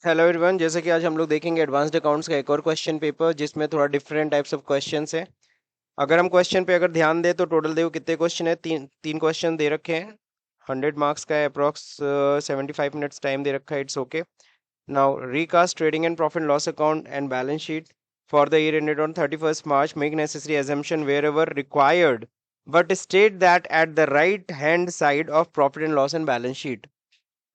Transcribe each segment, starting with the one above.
Hello everyone, जैसे कि आज हम लोग देखेंगे एडवांस्ड अकाउंट्स का एक और क्वेश्चन पेपर जिसमें थोड़ा डिफरेंट टाइप्स ऑफ क्वेश्चंस हैं। अगर हम क्वेश्चन पे अगर ध्यान दें तो टोटल देखो कितने क्वेश्चन है। तीन तीन क्वेश्चन दे रखे हैं। 100 मार्क्स का है, अप्रॉक्स 75 मिनट्स टाइम दे रखा है। It's okay. Now recast trading and profit and loss account and balance sheet for the year ended on 31st March. Make necessary assumption wherever required, but state that at the right hand side of profit and loss and balance sheet.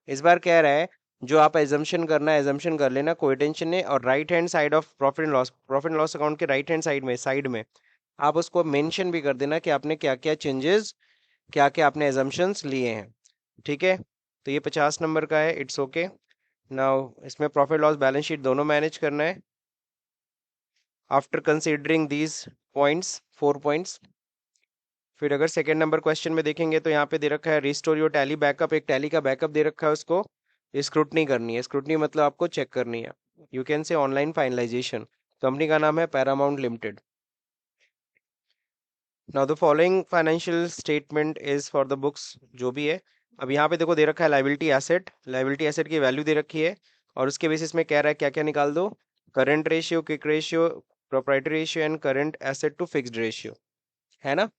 इस बार कह रहा है जो आप assumption करना है assumption कर लेना, कोई टेंशन नहीं। और right hand side of profit and loss account के राइट हैंड साइड में आप उसको मेंशन भी कर देना कि आपने क्या क्या चेंजेस, क्या क्या आपने एजम्पशंस लिए हैं। ठीक है, तो ये 50 नंबर का है। It's okay. नाउ इसमें प्रॉफिट लॉस बैलेंस शीट दोनों मैनेज करना है after considering these points, 4 points. फिर अगर सेकेंड नंबर क्वेश्चन में देखेंगे तो यहाँ पे दे रखा है रिस्टोर योर टैली बैकअप। एक टैली का बैकअप दे रखा है, उसको स्क्रूटनी करनी है। स्क्रूटनी मतलब आपको चेक करनी है। You can say online finalisation. Company का नाम है Paramount limited. Now the following financial statement is for the books, जो भी है। अब यहाँ पे देखो दे रखा है लाइबिलिटी एसेट की वैल्यू दे रखी है और उसके बेसिस में कह रहा है क्या क्या निकाल दो। Current ratio, quick ratio, proprietary ratio and current asset to fixed ratio, है ना।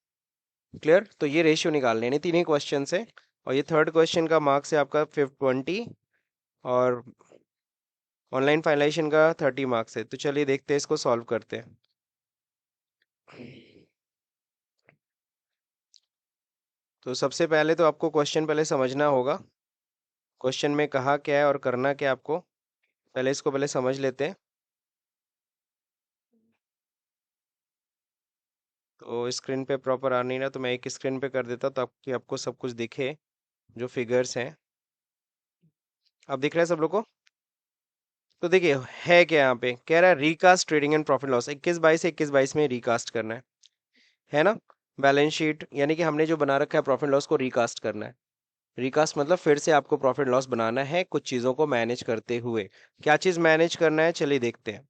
क्लियर, तो ये रेशियो निकालने हैं, तीन ही क्वेश्चन है। और ये थर्ड क्वेश्चन का मार्क्स है आपका 20 और ऑनलाइन फाइनलाइजेशन का 30 मार्क्स है। तो चलिए देखते हैं, इसको सॉल्व करते हैं। तो सबसे पहले तो आपको क्वेश्चन पहले समझना होगा, क्वेश्चन में कहा क्या है और करना क्या है आपको। पहले इसको पहले समझ लेते हैं। तो स्क्रीन पे प्रॉपर आ नहीं रहा, तो मैं एक स्क्रीन पे कर देता ताकि आपको सब कुछ दिखे, जो फिगर्स हैं। अब दिख रहा है सब लोग को। तो देखिए है क्या, यहाँ पे कह रहा है recast trading and profit loss 21/22 में रिकास्ट करना है ना। बैलेंस शीट यानी कि हमने जो बना रखा है प्रॉफिट लॉस को रिकास्ट करना है। रिकास्ट मतलब फिर से आपको प्रॉफिट लॉस बनाना है कुछ चीज़ों को मैनेज करते हुए। क्या चीज़ मैनेज करना है, चलिए देखते हैं।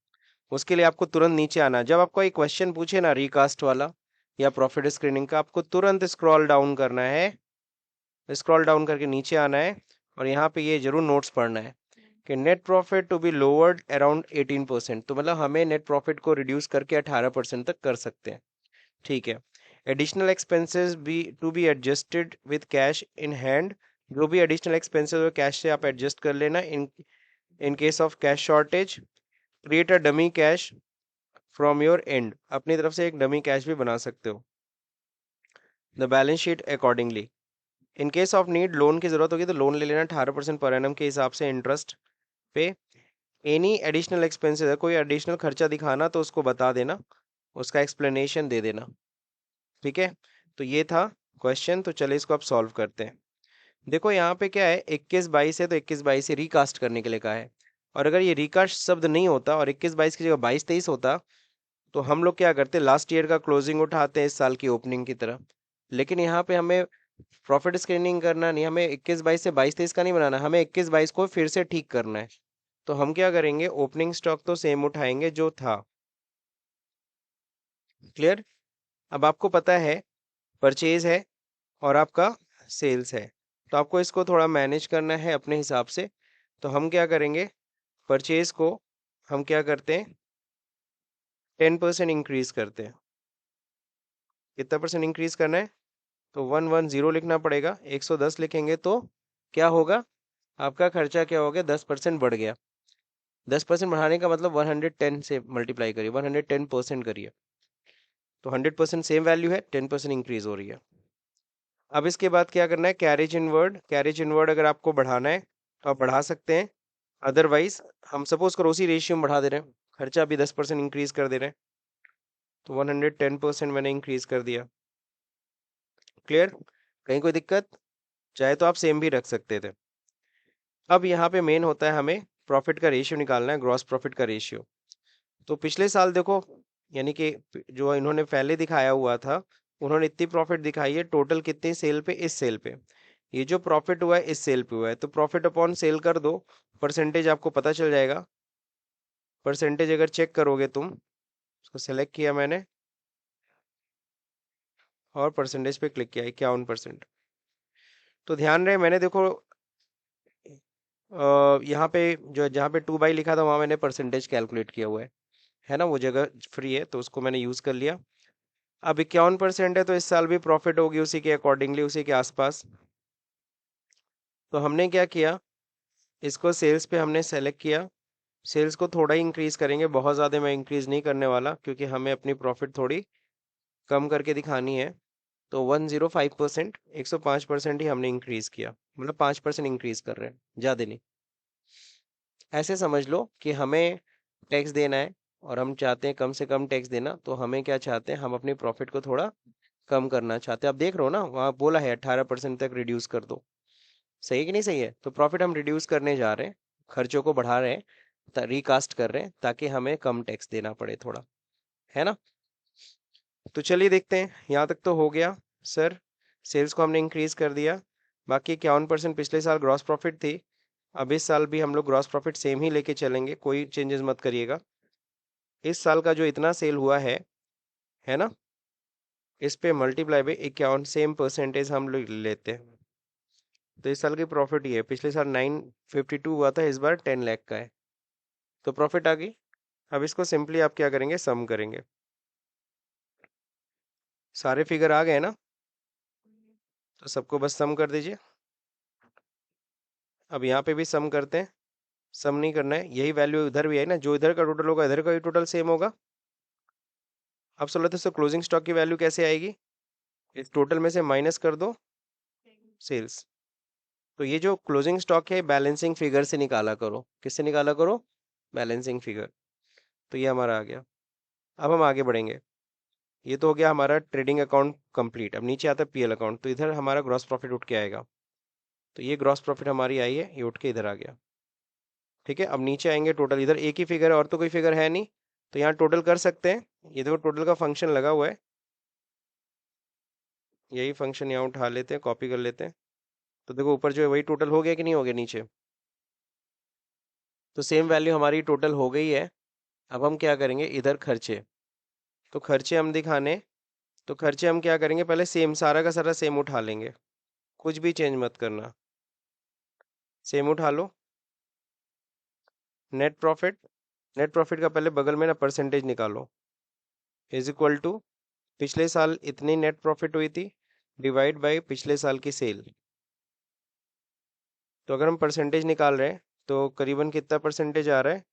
उसके लिए आपको तुरंत नीचे आना है। जब आपको एक क्वेश्चन पूछे ना रिकास्ट वाला या प्रॉफिट स्क्रीनिंग का, आपको तुरंत स्क्रॉल डाउन करना है। स्क्रॉल डाउन करके नीचे आना है और यहाँ पे ये जरूर नोट्स पढ़ना है कि net profit to be lowered around 18%। तो मतलब हमें नेट प्रॉफिट को रिड्यूस करके 18% तक कर सकते हैं। ठीक है। Additional expenses be to be adjusted with cash in hand. जो भी एडिशनल एक्सपेंसेस हो कैश से आप एडजस्ट कर लेना। In case of cash shortage create a dummy cash from your and. अपनी तरफ से एक डमी कैश भी बना सकते हो। The balance sheet accordingly. In case of need loan की जरूरत होगी तो लोन ले लेना 18% पर एनम के हिसाब से इंटरेस्ट पे। एनी एडिशनल एक्सपेंसेस है, कोई एडिशनल खर्चा दिखाना तो उसको बता देना, उसका एक्सप्लेनेशन दे देना। ठीक है, तो ये था क्वेश्चन। तो चलिए इसको आप सॉल्व करते हैं। देखो यहाँ पे क्या है, 21/22 है तो 21/22 से रिकास्ट करने के लिए कहा है। और अगर ये रिकास्ट शब्द नहीं होता और 21/22 की जगह 22-23 होता तो हम लोग क्या करते, लास्ट ईयर का क्लोजिंग उठाते हैं इस साल की ओपनिंग की तरह। लेकिन यहाँ पे हमें प्रॉफिट स्क्रीनिंग करना नहीं, हमें 21/22 से 22-23 का नहीं बनाना, हमें 21/22 को फिर से ठीक करना है। तो हम क्या करेंगे, ओपनिंग स्टॉक तो सेम उठाएंगे जो था। क्लियर। अब आपको पता है परचेज है और आपका सेल्स है, तो आपको इसको थोड़ा मैनेज करना है अपने हिसाब से। तो हम क्या करेंगे, परचेज को हम क्या करते हैं, 10% इंक्रीज करते हैं। कितना परसेंट इंक्रीज करना है, तो 110 लिखना पड़ेगा। 110 लिखेंगे तो क्या होगा, आपका खर्चा क्या हो गया, 10% बढ़ गया। 10% बढ़ाने का मतलब 110 से मल्टीप्लाई करिए, 110% करिए। तो 100% सेम वैल्यू है, 10% इंक्रीज हो रही है। अब इसके बाद क्या करना है, कैरेज इनवर्ड अगर आपको बढ़ाना है तो आप बढ़ा सकते हैं। अदरवाइज हम सपोज करो उसी रेशियो में बढ़ा दे रहे हैं, खर्चा भी 10% इंक्रीज कर दे रहे हैं, तो 110% मैंने इंक्रीज कर दिया। क्लियर, कहीं कोई दिक्कत, चाहे तो आप सेम भी रख सकते थे। अब यहाँ पे मेन होता है हमें प्रॉफिट का रेशियो निकालना है, ग्रॉस प्रॉफिट का रेशियो। तो पिछले साल देखो, यानी कि जो इन्होंने पहले दिखाया हुआ था, उन्होंने इतनी प्रॉफिट दिखाई है टोटल कितनी सेल पे, इस सेल पे। ये जो प्रॉफिट हुआ है इस सेल पे हुआ है, तो प्रॉफिट अपॉन सेल कर दो, परसेंटेज आपको पता चल जाएगा। परसेंटेज अगर चेक करोगे तुम, उसको सेलेक्ट किया मैंने और परसेंटेज पे क्लिक किया, 51%। तो ध्यान रहे मैंने देखो यहाँ पे जो जहाँ पे 2 बाई लिखा था वहाँ मैंने परसेंटेज कैलकुलेट किया हुआ है ना, वो जगह फ्री है तो उसको मैंने यूज़ कर लिया। अब 51% है तो इस साल भी प्रॉफिट होगी उसी के अकॉर्डिंगली, उसी के आसपास। तो हमने क्या किया, इसको सेल्स पे हमने सेलेक्ट किया। सेल्स को थोड़ा ही इंक्रीज करेंगे, बहुत ज़्यादा मैं इंक्रीज नहीं करने वाला क्योंकि हमें अपनी प्रॉफिट थोड़ी कम करके दिखानी है। तो 105%, 105% ही हमने इंक्रीज किया, मतलब 5% इंक्रीज कर रहे हैं, ज़्यादा नहीं। ऐसे समझ लो कि हमें टैक्स देना है और हम चाहते हैं कम से कम टैक्स देना, तो हमें क्या चाहते हैं, हम अपनी प्रॉफिट को थोड़ा कम करना चाहते हैं। आप देख रहे हो ना, वहाँ बोला है 18% तक रिड्यूस कर दो। सही है कि नहीं सही है? तो प्रॉफिट हम रिड्यूस करने जा रहे हैं, खर्चों को बढ़ा रहे हैं, रिकास्ट कर रहे हैं ताकि हमें कम टैक्स देना पड़े थोड़ा, है ना। तो चलिए देखते हैं, यहाँ तक तो हो गया सर। सेल्स को हमने इंक्रीज कर दिया। बाकी 51% पिछले साल ग्रॉस प्रॉफिट थी। अब इस साल भी हम लोग ग्रॉस प्रॉफिट सेम ही लेके चलेंगे, कोई चेंजेस मत करिएगा। इस साल का जो इतना सेल हुआ है ना, इस पे मल्टीप्लाई बाई 51 सेम परसेंटेज हम लोग लेते हैं। तो इस साल की प्रॉफिट ये है, पिछले साल 952 हुआ था, इस बार 10 लाख का है। तो प्रॉफिट आ गई। अब इसको सिंपली आप क्या करेंगे, सम करेंगे। सारे फिगर आ गए ना, तो सबको बस सम कर दीजिए। अब यहाँ पे भी सम करते हैं। सम नहीं करना है, यही वैल्यू इधर भी है ना, जो इधर का टोटल होगा इधर का भी टोटल सेम होगा। अब सोलह तो क्लोजिंग स्टॉक की वैल्यू कैसे आएगी, इस टोटल में से माइनस कर दो सेल्स। तो ये जो क्लोजिंग स्टॉक है बैलेंसिंग फिगर से निकाला करो, किससे निकाला करो, बैलेंसिंग फिगर। तो ये हमारा आ गया। अब हम आगे बढ़ेंगे। ये तो हो गया हमारा ट्रेडिंग अकाउंट कंप्लीट। अब नीचे आता है पीएल अकाउंट, तो इधर हमारा ग्रॉस प्रॉफिट उठ के आएगा। तो ये ग्रॉस प्रॉफिट हमारी आई है, ये उठ के इधर आ गया। ठीक है, अब नीचे आएंगे टोटल, इधर एक ही फिगर है और तो कोई फिगर है नहीं, तो यहाँ टोटल कर सकते हैं। ये देखो टोटल का फंक्शन लगा हुआ है, यही फंक्शन यहाँ उठा लेते हैं, कॉपी कर लेते हैं। तो देखो ऊपर जो है वही टोटल हो गया कि नहीं हो गया नीचे। तो सेम वैल्यू हमारी टोटल हो गई है। अब हम क्या करेंगे, इधर खर्चे। तो खर्चे हम दिखाने, तो खर्चे हम क्या करेंगे, पहले सेम सारा का सारा सेम उठा लेंगे, कुछ भी चेंज मत करना, सेम उठा लो। नेट प्रॉफिट, नेट प्रॉफिट का पहले बगल में ना परसेंटेज निकालो, इज इक्वल टू पिछले साल इतनी नेट प्रॉफिट हुई थी डिवाइड बाय पिछले साल की सेल। तो अगर हम परसेंटेज निकाल रहे हैं तो करीबन कितना परसेंटेज आ रहा है,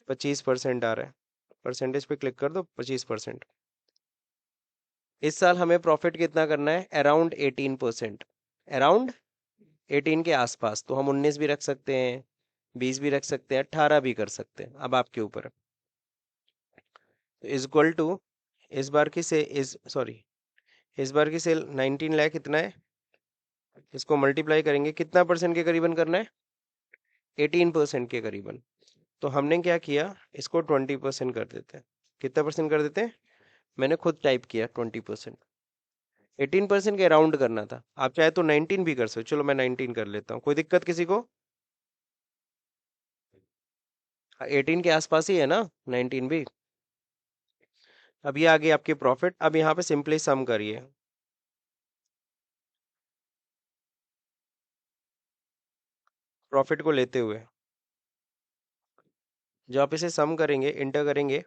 25% आ रहा है। परसेंटेज पे क्लिक कर दो, 25%। इस साल हमें प्रॉफिट कितना करना है, अराउंड 18%, अराउंड 18 के आसपास। तो हम 19 भी रख सकते हैं, 20 भी रख सकते हैं, 18 भी कर सकते हैं, अब आपके ऊपर है। तो इज इक्वल टू इस बार की से इस सॉरी इस बार की सेल 19 लाख इतना है, इसको मल्टीप्लाई करेंगे, कितना परसेंट के करीबन करना है, 18% के करीबन। तो हमने क्या किया, इसको 20% कर देते हैं। कितना परसेंट कर देते हैं, मैंने खुद टाइप किया 20%। 18% के अराउंड करना था, आप चाहे तो 19 भी कर सकते हो। चलो मैं 19 कर लेता हूँ, कोई दिक्कत किसी को। 18 के आसपास ही है ना 19 भी। अब ये आ गई आपकी प्रॉफिट। अब यहाँ पे सिंपली सम करिए, प्रॉफिट को लेते हुए जब आप इसे सम करेंगे, इंटर करेंगे,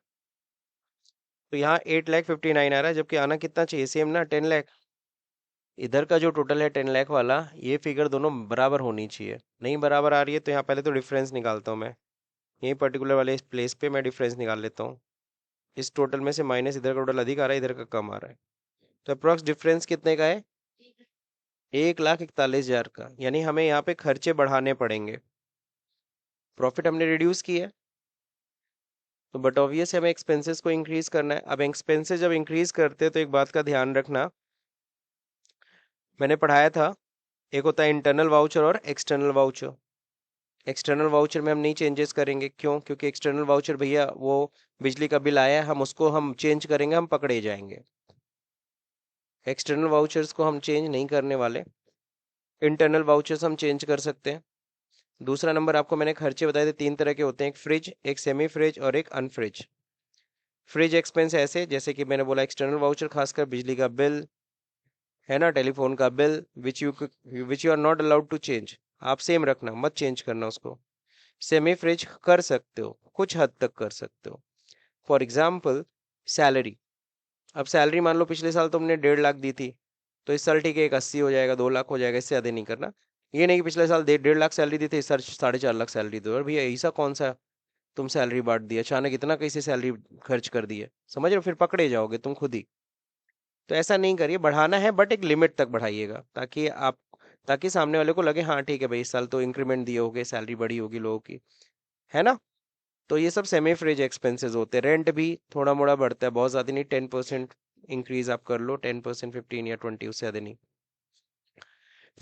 तो यहाँ 8,59,000 आ रहा है, जबकि आना कितना चाहिए, सेम ना, 10 लाख। इधर का जो टोटल है 10 लाख वाला, ये फिगर दोनों बराबर होनी चाहिए। नहीं बराबर आ रही है तो यहाँ पहले तो डिफरेंस निकालता हूँ मैं, यही पर्टिकुलर वाले इस प्लेस पे मैं डिफरेंस निकाल लेता हूँ। इस टोटल में से माइनस इधर का टोटल अधिक आ रहा है, इधर का कम आ रहा है। तो अप्रोक्स डिफरेंस कितने का है, 1,41,000 का। यानी हमें यहाँ पे खर्चे बढ़ाने पड़ेंगे, प्रॉफिट हमने रिड्यूस किया है, तो बट ऑब्वियस हमें एक्सपेंसेस को इंक्रीज करना है। अब एक्सपेंसेस जब इंक्रीज करते हैं तो एक बात का ध्यान रखना, मैंने पढ़ाया था, एक होता है इंटरनल वाउचर और एक्सटर्नल वाउचर। एक्सटर्नल वाउचर में हम नहीं चेंजेस करेंगे, क्यों, क्योंकि एक्सटर्नल वाउचर भैया वो बिजली का बिल आया है, हम उसको हम चेंज करेंगे हम पकड़े जाएंगे। एक्सटर्नल वाउचर्स को हम चेंज नहीं करने वाले, इंटरनल वाउचर्स हम चेंज कर सकते हैं। दूसरा नंबर, आपको मैंने खर्चे बताए थे 3 तरह के होते हैं, एक फ्रिज, एक सेमी फ्रिज और एक अनफ्रिज। फ्रिज एक्सपेंस ऐसे जैसे कि मैंने बोला एक्सटर्नल वाउचर, खासकर बिजली का बिल, है ना, टेलीफोन का bill, which you are not allowed to change, आप सेम रखना, मत चेंज करना उसको। सेमी फ्रिज कर सकते हो, कुछ हद तक कर सकते हो। फॉर एग्जाम्पल सैलरी, अब सैलरी मान लो पिछले साल तुमने 1.5 लाख दी थी, तो इस साल ठीक है 80 हो जाएगा, 2 लाख हो जाएगा, इससे ज्यादा नहीं करना। ये नहीं कि पिछले साल 1.5 लाख सैलरी दी थी, इस साल 4.5 लाख सैलरी दो। और भैया ऐसा कौन सा तुम सैलरी बांट दिया अचानक, इतना कैसे सैलरी खर्च कर दी है, समझ रहे हो, फिर पकड़े जाओगे तुम खुद ही। तो ऐसा नहीं करिए, बढ़ाना है बट एक लिमिट तक बढ़ाइएगा, ताकि सामने वाले को लगे हाँ ठीक है भाई इस साल तो इंक्रीमेंट दिए होगे, सैलरी बढ़ी होगी लोगों की, है ना। तो ये सब सेमी फ्रिज एक्सपेंसेस होते हैं। रेंट भी थोड़ा मोड़ा बढ़ता है, बहुत ज़्यादा नहीं, 10% इंक्रीज आप कर लो, 10%, 15 या 20, उससे ज़्यादा नहीं।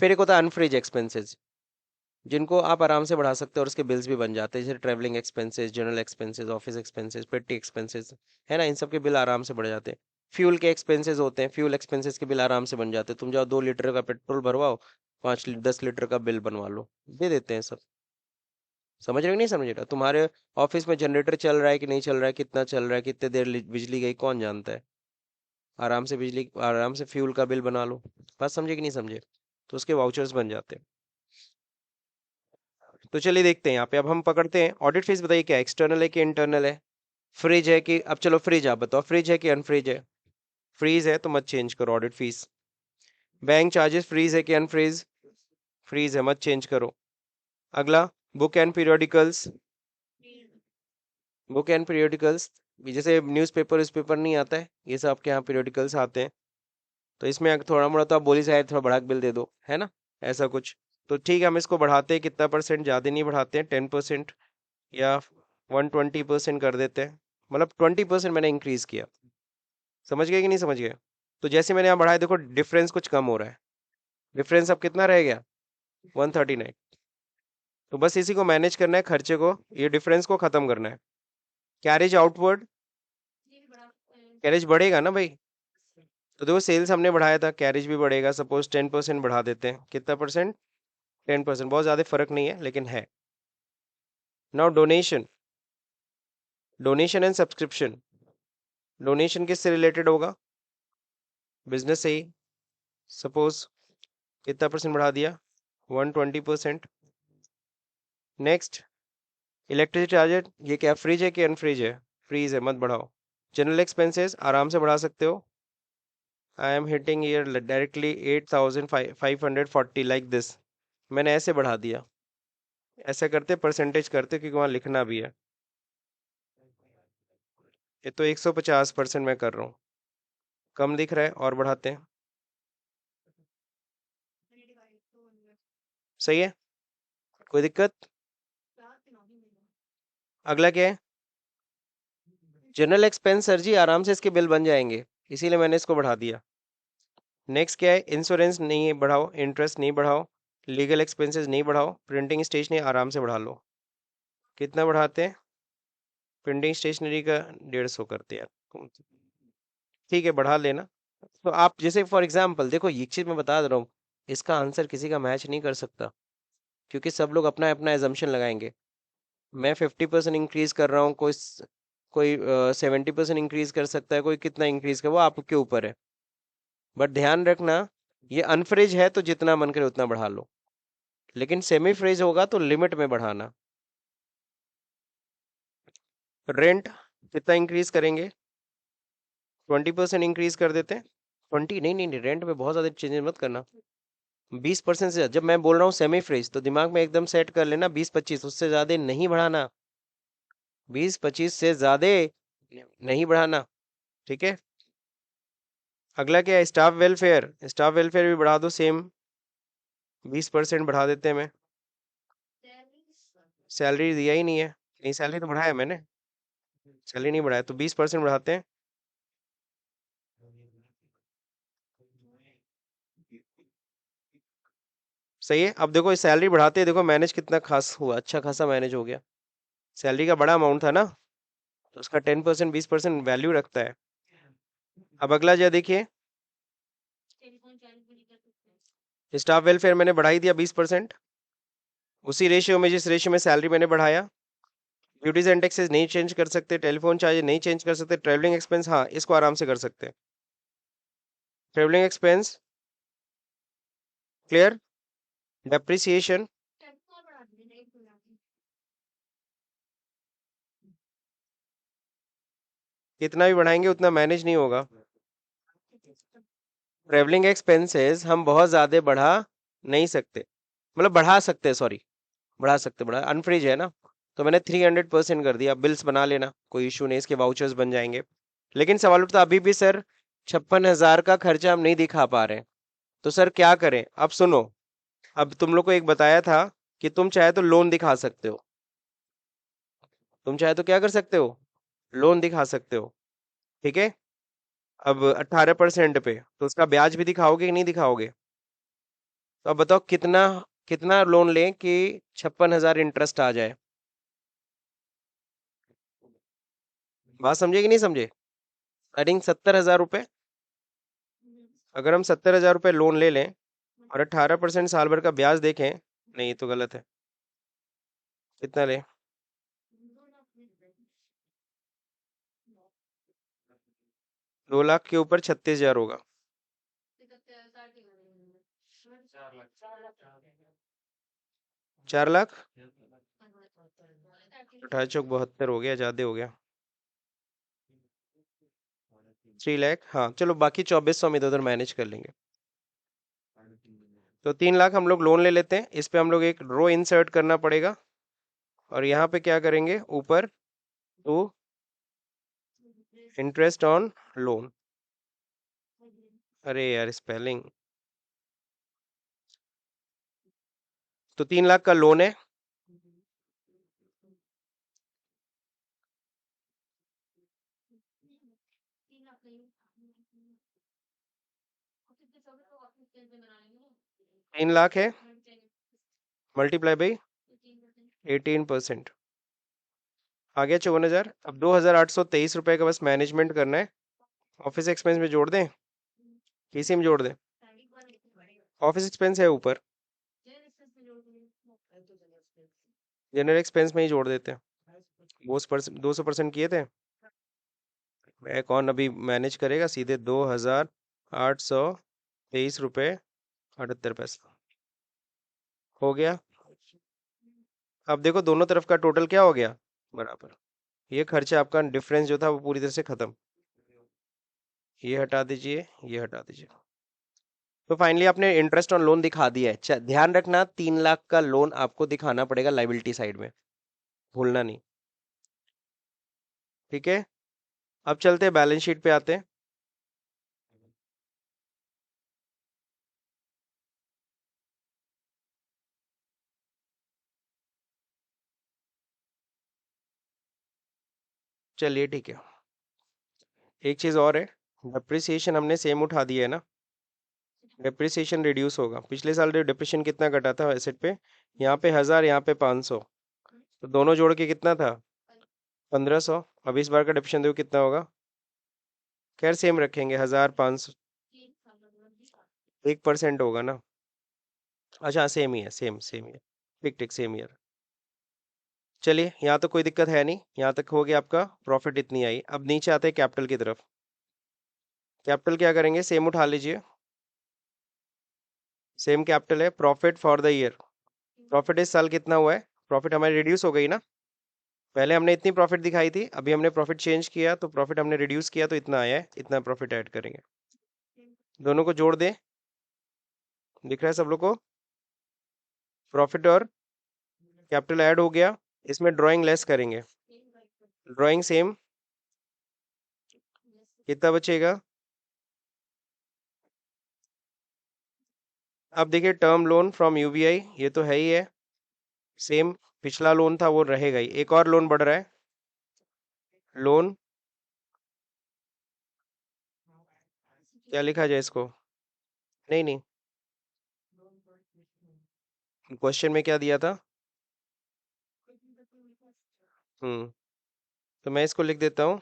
फिर एक होता है अनफ्रिज एक्सपेंसेस, जिनको आप आराम से बढ़ा सकते हो और उसके बिल्स भी बन जाते हैं, जैसे travelling expenses, general expenses, office expenses, पेटी एक्सपेंसेस, है ना, इन सब के बिल आराम से बढ़ जाते हैं। फ्यूल के एक्सपेंसेस होते हैं, फ्यूल एक्सपेंसेस के बिल आराम से बन जाते हैं। तुम जाओ 2 लीटर का पेट्रोल भरवाओ, 10 लीटर का बिल बनवा लो, दे देते हैं सब। समझ रहे हो कि नहीं समझ रहे हो? तुम्हारे ऑफिस में जनरेटर चल रहा है कि नहीं चल रहा है, कितना चल रहा है, कितने देर बिजली गई, कौन जानता है। आराम से फ्यूल का बिल बना लो। बात समझे कि नहीं समझे? तो उसके वाउचर्स बन जाते हैं। तो चलिए देखते हैं यहाँ पे, अब हम पकड़ते हैं ऑडिट फीस। बताइए क्या एक्सटर्नल है कि इंटरनल है? फ्रिज है कि, अब चलो फ्रिज आप बताओ, फ्रिज है कि अनफ्रिज है? फ्रीज है तो मत चेंज करो audit fees. Bank charges freeze है कि अनफ्रीज? फ्रीज है, मत चेंज करो। अगला, book and periodicals. Book and periodicals, जैसे न्यूज़पेपर न्यूज़पेपर नहीं आता है, ये सब आपके यहाँ पीरियोडिकल्स आते हैं। तो इसमें अगर थोड़ा मोड़ा तो आप बोली शायद थोड़ा बढ़ा के बिल दे दो, है ना, ऐसा कुछ। तो ठीक है, हम इसको बढ़ाते हैं, कितना परसेंट, ज़्यादा नहीं बढ़ाते हैं, 10% या 120% कर देते हैं। मतलब 20% मैंने इंक्रीज किया, समझ गए कि नहीं समझ गए? तो जैसे मैंने यहाँ बढ़ाया, देखो डिफरेंस कुछ कम हो रहा है। डिफरेंस अब कितना रह गया? 139। तो बस इसी को मैनेज करना है, खर्चे को, ये डिफरेंस को खत्म करना है। कैरेज आउटवर्ड, कैरेज बढ़ेगा ना भाई। तो देखो सेल्स हमने बढ़ाया था, कैरेज भी बढ़ेगा। सपोज 10% बढ़ा देते हैं, कितना परसेंट? 10%, बहुत ज़्यादा फर्क नहीं है लेकिन है। Now donation, donation and subscription. Donation किससे रिलेटेड होगा? बिजनेस से ही। सपोज कितना परसेंट बढ़ा दिया? 120%। नेक्स्ट, इलेक्ट्रिसिटी चार्ज, ये क्या फ्रिज है कि अनफ्रिज है? फ्रीज है, मत बढ़ाओ। जनरल एक्सपेंसेस आराम से बढ़ा सकते हो। I am hitting year directly 8540 like this, मैंने ऐसे बढ़ा दिया। ऐसे करते परसेंटेज करते क्योंकि वहाँ लिखना भी है। ये तो 150% मैं कर रहा हूँ, कम दिख रहा है, और बढ़ाते हैं। सही है, कोई दिक्कत? अगला क्या है? जनरल एक्सपेंस सर जी आराम से इसके बिल बन जाएंगे, इसीलिए मैंने इसको बढ़ा दिया। नेक्स्ट क्या है? इंश्योरेंस नहीं बढ़ाओ, इंटरेस्ट नहीं बढ़ाओ, लीगल एक्सपेंसेस नहीं बढ़ाओ, प्रिंटिंग स्टेशनरी आराम से बढ़ा लो। कितना बढ़ाते हैं? प्रिंटिंग स्टेशनरी का 150 करते हैं यार। ठीक है, बढ़ा लेना। तो आप जैसे फॉर एग्जांपल देखो, ये चीज मैं बता दे रहा हूँ, इसका आंसर किसी का मैच नहीं कर सकता, क्योंकि सब लोग अपना अपना एजम्पशन लगाएंगे। मैं 50% इंक्रीज कर रहा हूँ, कोई 70% इंक्रीज कर सकता है, कोई कितना इंक्रीज कर, वो आपके ऊपर है। बट ध्यान रखना, ये अनफ्रिज है तो जितना मन करे उतना बढ़ा लो, लेकिन सेमी फ्रिज होगा तो लिमिट में बढ़ाना। रेंट कितना इंक्रीज करेंगे? 20% इंक्रीज कर देते हैं। 20 नहीं नहीं नहीं, रेंट में बहुत ज्यादा चेंजेस मत करना। 20% से जब मैं बोल रहा हूँ सेमी फ्रिज, तो दिमाग में एकदम सेट कर लेना, 20-25, उससे ज्यादा नहीं बढ़ाना। 20-25 से ज्यादा नहीं बढ़ाना, ठीक है। अगला क्या है? स्टाफ वेलफेयर, स्टाफ वेलफेयर भी बढ़ा दो सेम, 20% बढ़ा देते हैं। मैं सैलरी दिया ही नहीं है, नहीं सैलरी तो बढ़ाया मैंने, सैलरी नहीं बढ़ाया, तो 20% बढ़ाते हैं। सही है, अब देखो सैलरी बढ़ाते हैं, देखो मैनेज कितना खास हुआ, अच्छा खासा मैनेज हो गया। सैलरी का बड़ा अमाउंट था ना, तो उसका 10%, 20% वैल्यू रखता है। अब अगला जो देखिए, स्टाफ वेलफेयर मैंने बढ़ाई दिया 20%, उसी रेशियो में जिस रेशियो में सैलरी मैंने बढ़ाया। ड्यूटीज एंड टैक्सेस नहीं चेंज कर सकते, टेलीफोन चार्ज नहीं चेंज कर सकते, ट्रैवलिंग एक्सपेंस हाँ इसको आराम से कर सकते हैं। Travelling expense clear. डेप्रिसिएशन कितना भी बढ़ाएंगे उतना मैनेज नहीं होगा। ट्रेवलिंग एक्सपेंसेस हम बहुत ज़्यादा बढ़ा नहीं सकते, मतलब बढ़ा सकते हैं, सॉरी, बढ़ा सकते, बढ़ा अनफ्रीज है ना। तो मैंने 300% कर दिया, बिल्स बना लेना, कोई इशू नहीं, इसके वाउचर्स बन जाएंगे। लेकिन सवाल उठता अभी भी सर 56,000 का खर्चा हम नहीं दिखा पा रहे हैं, तो सर क्या करें? अब सुनो, अब तुम लोग को एक बताया था कि तुम चाहे तो लोन दिखा सकते हो, तुम चाहे तो क्या कर सकते हो, लोन दिखा सकते हो, ठीक है। अब 18% पे तो उसका ब्याज भी दिखाओगे कि नहीं दिखाओगे? तो अब बताओ कितना, कितना लोन लें कि 56,000 इंटरेस्ट आ जाए? बात समझे कि नहीं समझे? आई थिंक 70,000 रुपये। अगर हम 70,000 रुपये लोन ले लें और 18% साल भर का ब्याज देखें, नहीं ये तो गलत है, कितना लें? 2 लाख के ऊपर 36,000 होगा। 4 लाख, 18 चौक 72 हो गया, ज्यादा हो गया। 3 लाख, हाँ चलो, बाकी 2400 में इधर उधर मैनेज कर लेंगे। तो 3 लाख हम लोग लोन ले लेते हैं, इस पे हम लोग एक रो इंसर्ट करना पड़ेगा, और यहाँ पे क्या करेंगे ऊपर, टू इंटरेस्ट ऑन लोन, अरे यार स्पेलिंग, तो 3 लाख का लोन है, तीन लाख है, मल्टीप्लाई बाई 18%, आ गया 54,000। अब 2,823 रुपए का बस मैनेजमेंट करना है। ऑफिस एक्सपेंस में जोड़ दें, किसी में जोड़ दें? ऑफिस एक्सपेंस है ऊपर, जनरल एक्सपेंस में ही जोड़ देते हैं। वो 200% किए थे, मैं कौन अभी मैनेज करेगा, सीधे 2,823 रुपये 78 पैसे हो गया। अब देखो दोनों तरफ का टोटल क्या हो गया, बराबर। ये खर्चा आपका डिफरेंस जो था वो पूरी तरह से खत्म, ये हटा दीजिए, ये हटा दीजिए। तो फाइनली आपने इंटरेस्ट ऑन लोन दिखा दिया है। ध्यान रखना 3 लाख का लोन आपको दिखाना पड़ेगा लाइबिलिटी साइड में, भूलना नहीं, ठीक है। अब चलते हैं बैलेंस शीट पे आते हैं। चलिए ठीक है, एक चीज और है, डिप्रिसिएशन हमने सेम उठा दिया है ना, डिप्रिसिएशन रिड्यूस होगा। पिछले साल डिप्रिसिएशन कितना घटा था एसेट पे, यहाँ पे 1,000, यहाँ पे 500, तो दोनों जोड़ के कितना था, 1,500। अब इस बार का डिप्रिसिएशन देखो कितना होगा, खैर सेम रखेंगे, 1,500, 1% होगा ना, अच्छा सेम ही है, सेम सेम ही है, ठीक ठीक सेम ईयर। चलिए यहाँ तो कोई दिक्कत है नहीं, यहाँ तक हो गया आपका, प्रॉफिट इतनी आई। अब नीचे आते हैं कैपिटल की तरफ। कैपिटल क्या करेंगे, सेम उठा लीजिए, सेम कैपिटल है, profit for the year. Profit इस साल कितना हुआ है, प्रॉफिट हमारी रिड्यूस हो गई ना, पहले हमने इतनी प्रॉफिट दिखाई थी, अभी हमने प्रॉफिट चेंज किया तो प्रॉफिट हमने रिड्यूस किया, तो इतना आया है, इतना प्रॉफिट ऐड करेंगे, दोनों को जोड़ दें, दिख रहा है सब लोग को, प्रॉफिट और कैपिटल ऐड हो गया। इसमें ड्राइंग लेस करेंगे, ड्राइंग सेम, कितना बचेगा? अब देखिए टर्म लोन फ्रॉम यूबीआई, ये तो है ही है, सेम, पिछला लोन था वो रहेगा ही। एक और लोन बढ़ रहा है, लोन, क्या लिखा जाए इसको, नहीं नहीं, क्वेश्चन में क्या दिया था, तो मैं इसको लिख देता हूँ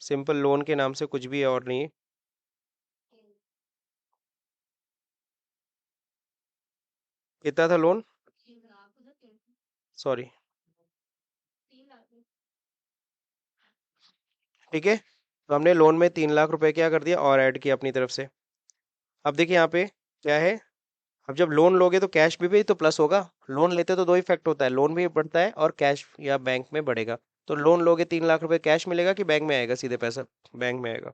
सिंपल लोन के नाम से, कुछ भी है और नहीं। कितना था लोन, सॉरी, ठीक है। तो हमने लोन में 3 लाख रुपए क्या कर दिया और ऐड किया अपनी तरफ से। अब देखिए यहाँ पे क्या है, अब जब लोन लोगे तो कैश भी तो प्लस होगा, लोन लेते तो दो इफेक्ट होता है, लोन भी बढ़ता है और कैश या बैंक में बढ़ेगा। तो लोन लोगे 3 लाख रुपए, कैश मिलेगा कि बैंक में आएगा सीधे पैसा? बैंक में आएगा।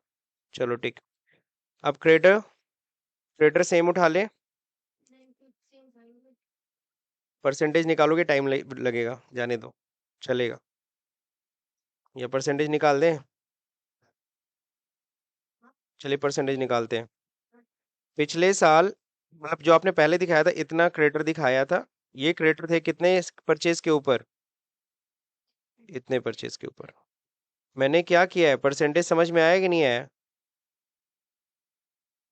चलो ठीक। अब क्रेडिटर, क्रेडिटर सेम उठा ले। परसेंटेज निकालोगे, टाइम लगेगा, जाने दो, चलेगा। या परसेंटेज निकाल दें? चलिए परसेंटेज निकालते हैं। पिछले साल, मतलब जो आपने पहले दिखाया था इतना क्रेडिटर दिखाया था, ये क्रेडिटर थे कितने परचेज के ऊपर? इतने परचेज के ऊपर। मैंने क्या किया है, परसेंटेज समझ में आया कि नहीं आया?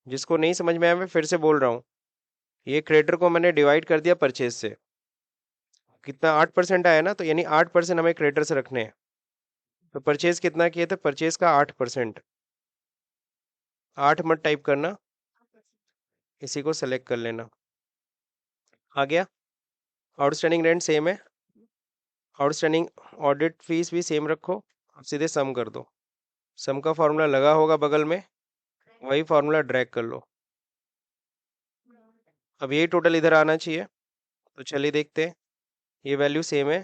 जिसको नहीं समझ में आया मैं फिर से बोल रहा हूँ। ये क्रेडिटर को मैंने डिवाइड कर दिया परचेज से। कितना? 8% आया ना, तो यानी 8% हमें क्रेडिटर से रखने हैं। तो परचेज कितना किए थे? परचेज का 8%। 8 मत टाइप करना, इसी को सेलेक्ट कर लेना। आ गया। आउटस्टैंडिंग रेंट सेम है, आउटस्टैंडिंग ऑडिट फीस भी सेम रखो। अब सीधे सम कर दो। सम का फॉर्मूला लगा होगा बगल में, वही फॉर्मूला ड्रैग कर लो। अब यही टोटल इधर आना चाहिए। तो चलिए देखते हैं। ये वैल्यू सेम है,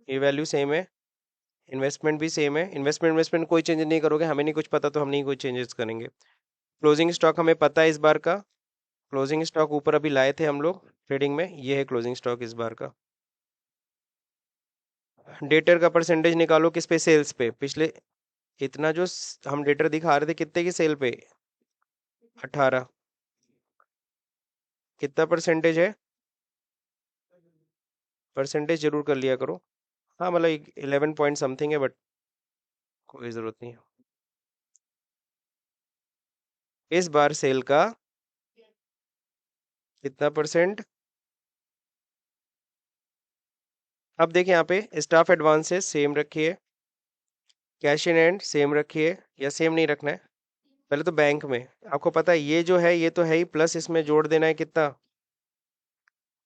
ये वैल्यू सेम है, इन्वेस्टमेंट भी सेम है। इन्वेस्टमेंट इन्वेस्टमेंट कोई चेंज नहीं करोगे, हमें नहीं कुछ पता तो हम नहीं कोई चेंजेस करेंगे। क्लोजिंग स्टॉक हमें पता है इस बार का। क्लोजिंग स्टॉक ऊपर अभी लाए थे हम लोग ट्रेडिंग में, ये है क्लोजिंग स्टॉक इस बार का। डेटर का परसेंटेज निकालो किस पे? सेल्स पे। पिछले इतना जो हम डेटर दिखा रहे थे कितने की सेल पे? 18। कितना परसेंटेज है? परसेंटेज जरूर कर लिया करो। हाँ मतलब 11 पॉइंट समथिंग है, बट कोई जरूरत नहीं है। इस बार सेल का कितना परसेंट? अब देखिए यहाँ पे स्टाफ एडवांसेस सेम रखिए, कैश इन हैंड सेम रखिए, या सेम नहीं रखना है? पहले तो बैंक में, आपको पता है ये जो है ये तो है ही, प्लस इसमें जोड़ देना है कितना?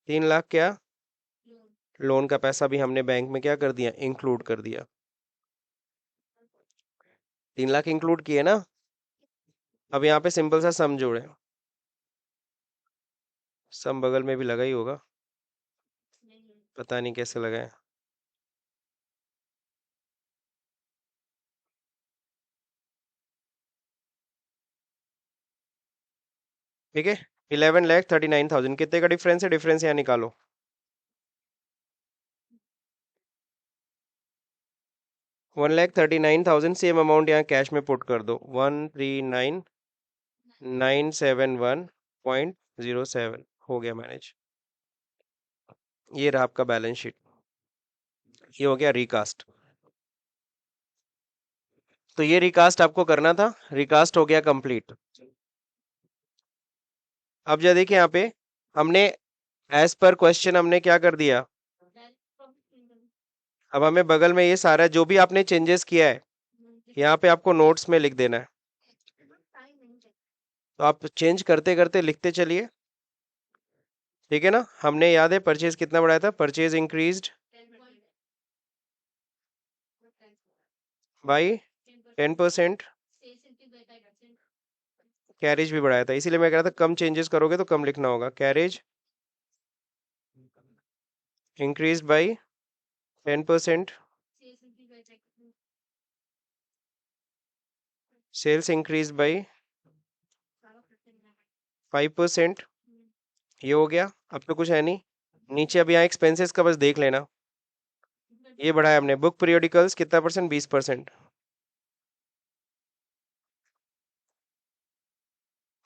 3 लाख क्या? लोन का पैसा भी हमने बैंक में क्या कर दिया? इंक्लूड कर दिया। 3 लाख इंक्लूड किए ना। अब यहाँ पे सिंपल सा सम जोड़े। सम बगल में भी लगा ही होगा, पता नहीं कैसे लगा है। ठीक है। 11,39,000 कितने का डिफरेंस है? डिफरेंस यहाँ निकालो। 1,39,000 सेम अमाउंट यहाँ कैश में पुट कर दो। 139,971.07 हो गया मैनेज। ये रहा आपका बैलेंस शीट, ये हो गया रिकास्ट। तो ये रिकास्ट आपको करना था, रिकास्ट हो गया कंप्लीट। अब जरा देखिए यहाँ पे, हमने एज पर क्वेश्चन हमने क्या कर दिया? अब हमें बगल में ये सारा जो भी आपने चेंजेस किया है यहाँ पे आपको नोट्स में लिख देना है। तो आप चेंज करते करते लिखते चलिए, ठीक है ना? हमने याद है परचेज कितना बढ़ाया था? Purchase increased by 10%। कैरेज भी बढ़ाया था, इसीलिए मैं कह रहा था कम चेंजेस करोगे तो कम लिखना होगा। Carriage increased by 10%, sales increase by 5%। ये हो गया। अब तो कुछ है नहीं नीचे। अब यहाँ एक्सपेंसेस का बस देख लेना, ये बढ़ाया हमने। बुक पीरियोडिकल्स कितना percent? 20%।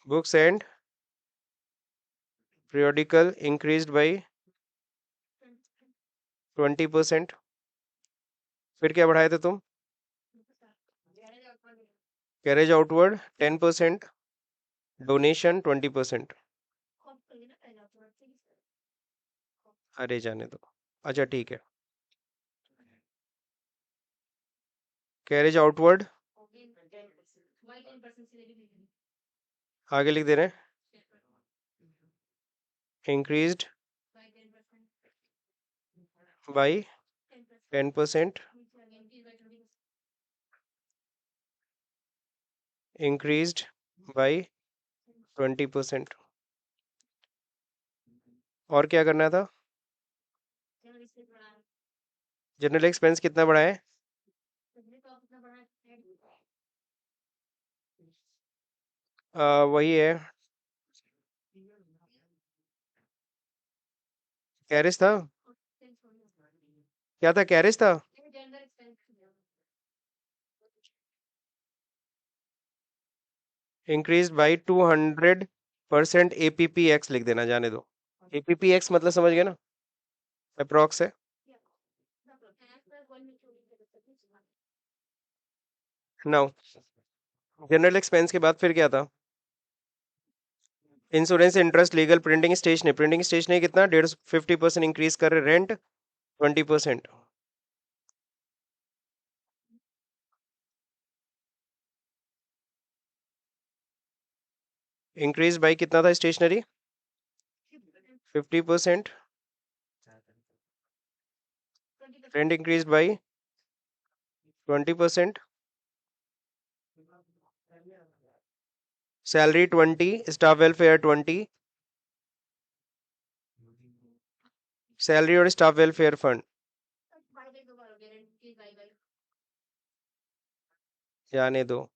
Books and periodical increased by 20%। फिर क्या बढ़ाए थे तुम? Carriage outward 10%, donation 20%। अरे जाने दो, अच्छा ठीक है। कैरेज आउटवर्ड आगे लिख दे रहे हैं, इंक्रीज्ड बाई 10%, इंक्रीज्ड बाई 20%। और क्या करना था? जनरल एक्सपेंस कितना बढ़ा है? वही है, कैरिज था। क्या था, कैरिज था? इंक्रीज बाई 200% APPX लिख देना, जाने दो। APPX मतलब समझ गए ना, अप्रोक्स है। नाउ जनरल एक्सपेंस के बाद फिर क्या था? Insurance, interest, legal, printing stationery. Printing stationery कितना, 50% इंक्रीज कर रहे, रेंट 20%। इंक्रीज बाई कितना था stationery? 50%। Rent increase by 20%। Salary 20, staff welfare 20। Salary और स्टाफ वेलफेयर फंड, जाने दो।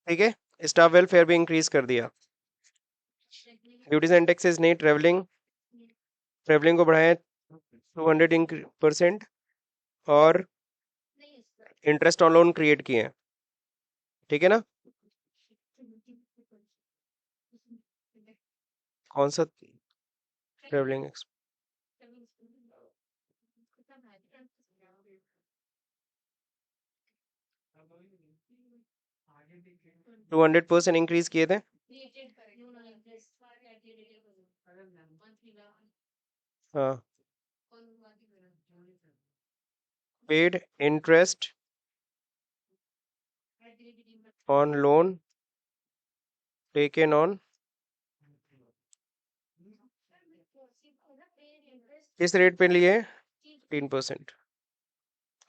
ठीक है, स्टाफ वेलफेयर भी इंक्रीज कर दिया। ड्यूटीज एंड टैक्सेस नहीं, ट्रेवलिंग, ट्रेवलिंग को बढ़ाया 200%। और इंटरेस्ट ऑन लोन क्रिएट किए हैं, ठीक है ना? कौन सा ट्रेवलिंग? 200% इंक्रीज किए थे। हाँ, paid interest on loan taken on, किस रेट पे लिए? 3%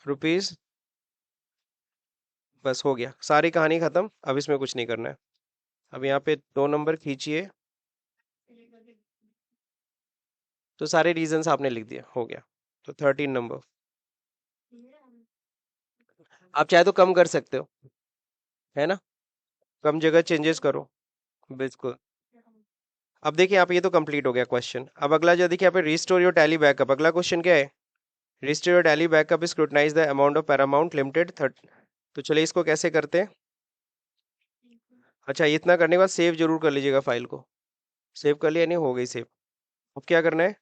रुपीज। बस हो गया, सारी कहानी खत्म, अब इसमें कुछ नहीं करना है। अब यहाँ पे 2 नंबर खींचिए, तो सारे रीजंस आपने लिख दिया, हो गया। तो 13 नंबर। आप चाहे तो कम कर सकते हो, है ना? कम जगह चेंजेस करो। बिल्कुल। अब देखिए, आप ये तो कंप्लीट हो गया क्वेश्चन। अब अगला जो देखिए, यहाँ पे रिस्टोर योर टैली बैकअप, अगला क्वेश्चन क्या है? Restore your Tally backup, scrutinize the amount of Paramount Limited third. तो चलिए इसको कैसे करते हैं। अच्छा, इतना करने के बाद सेव जरूर कर लीजिएगा फाइल को। सेव कर लिया? नहीं, हो गई सेव। अब क्या करना है,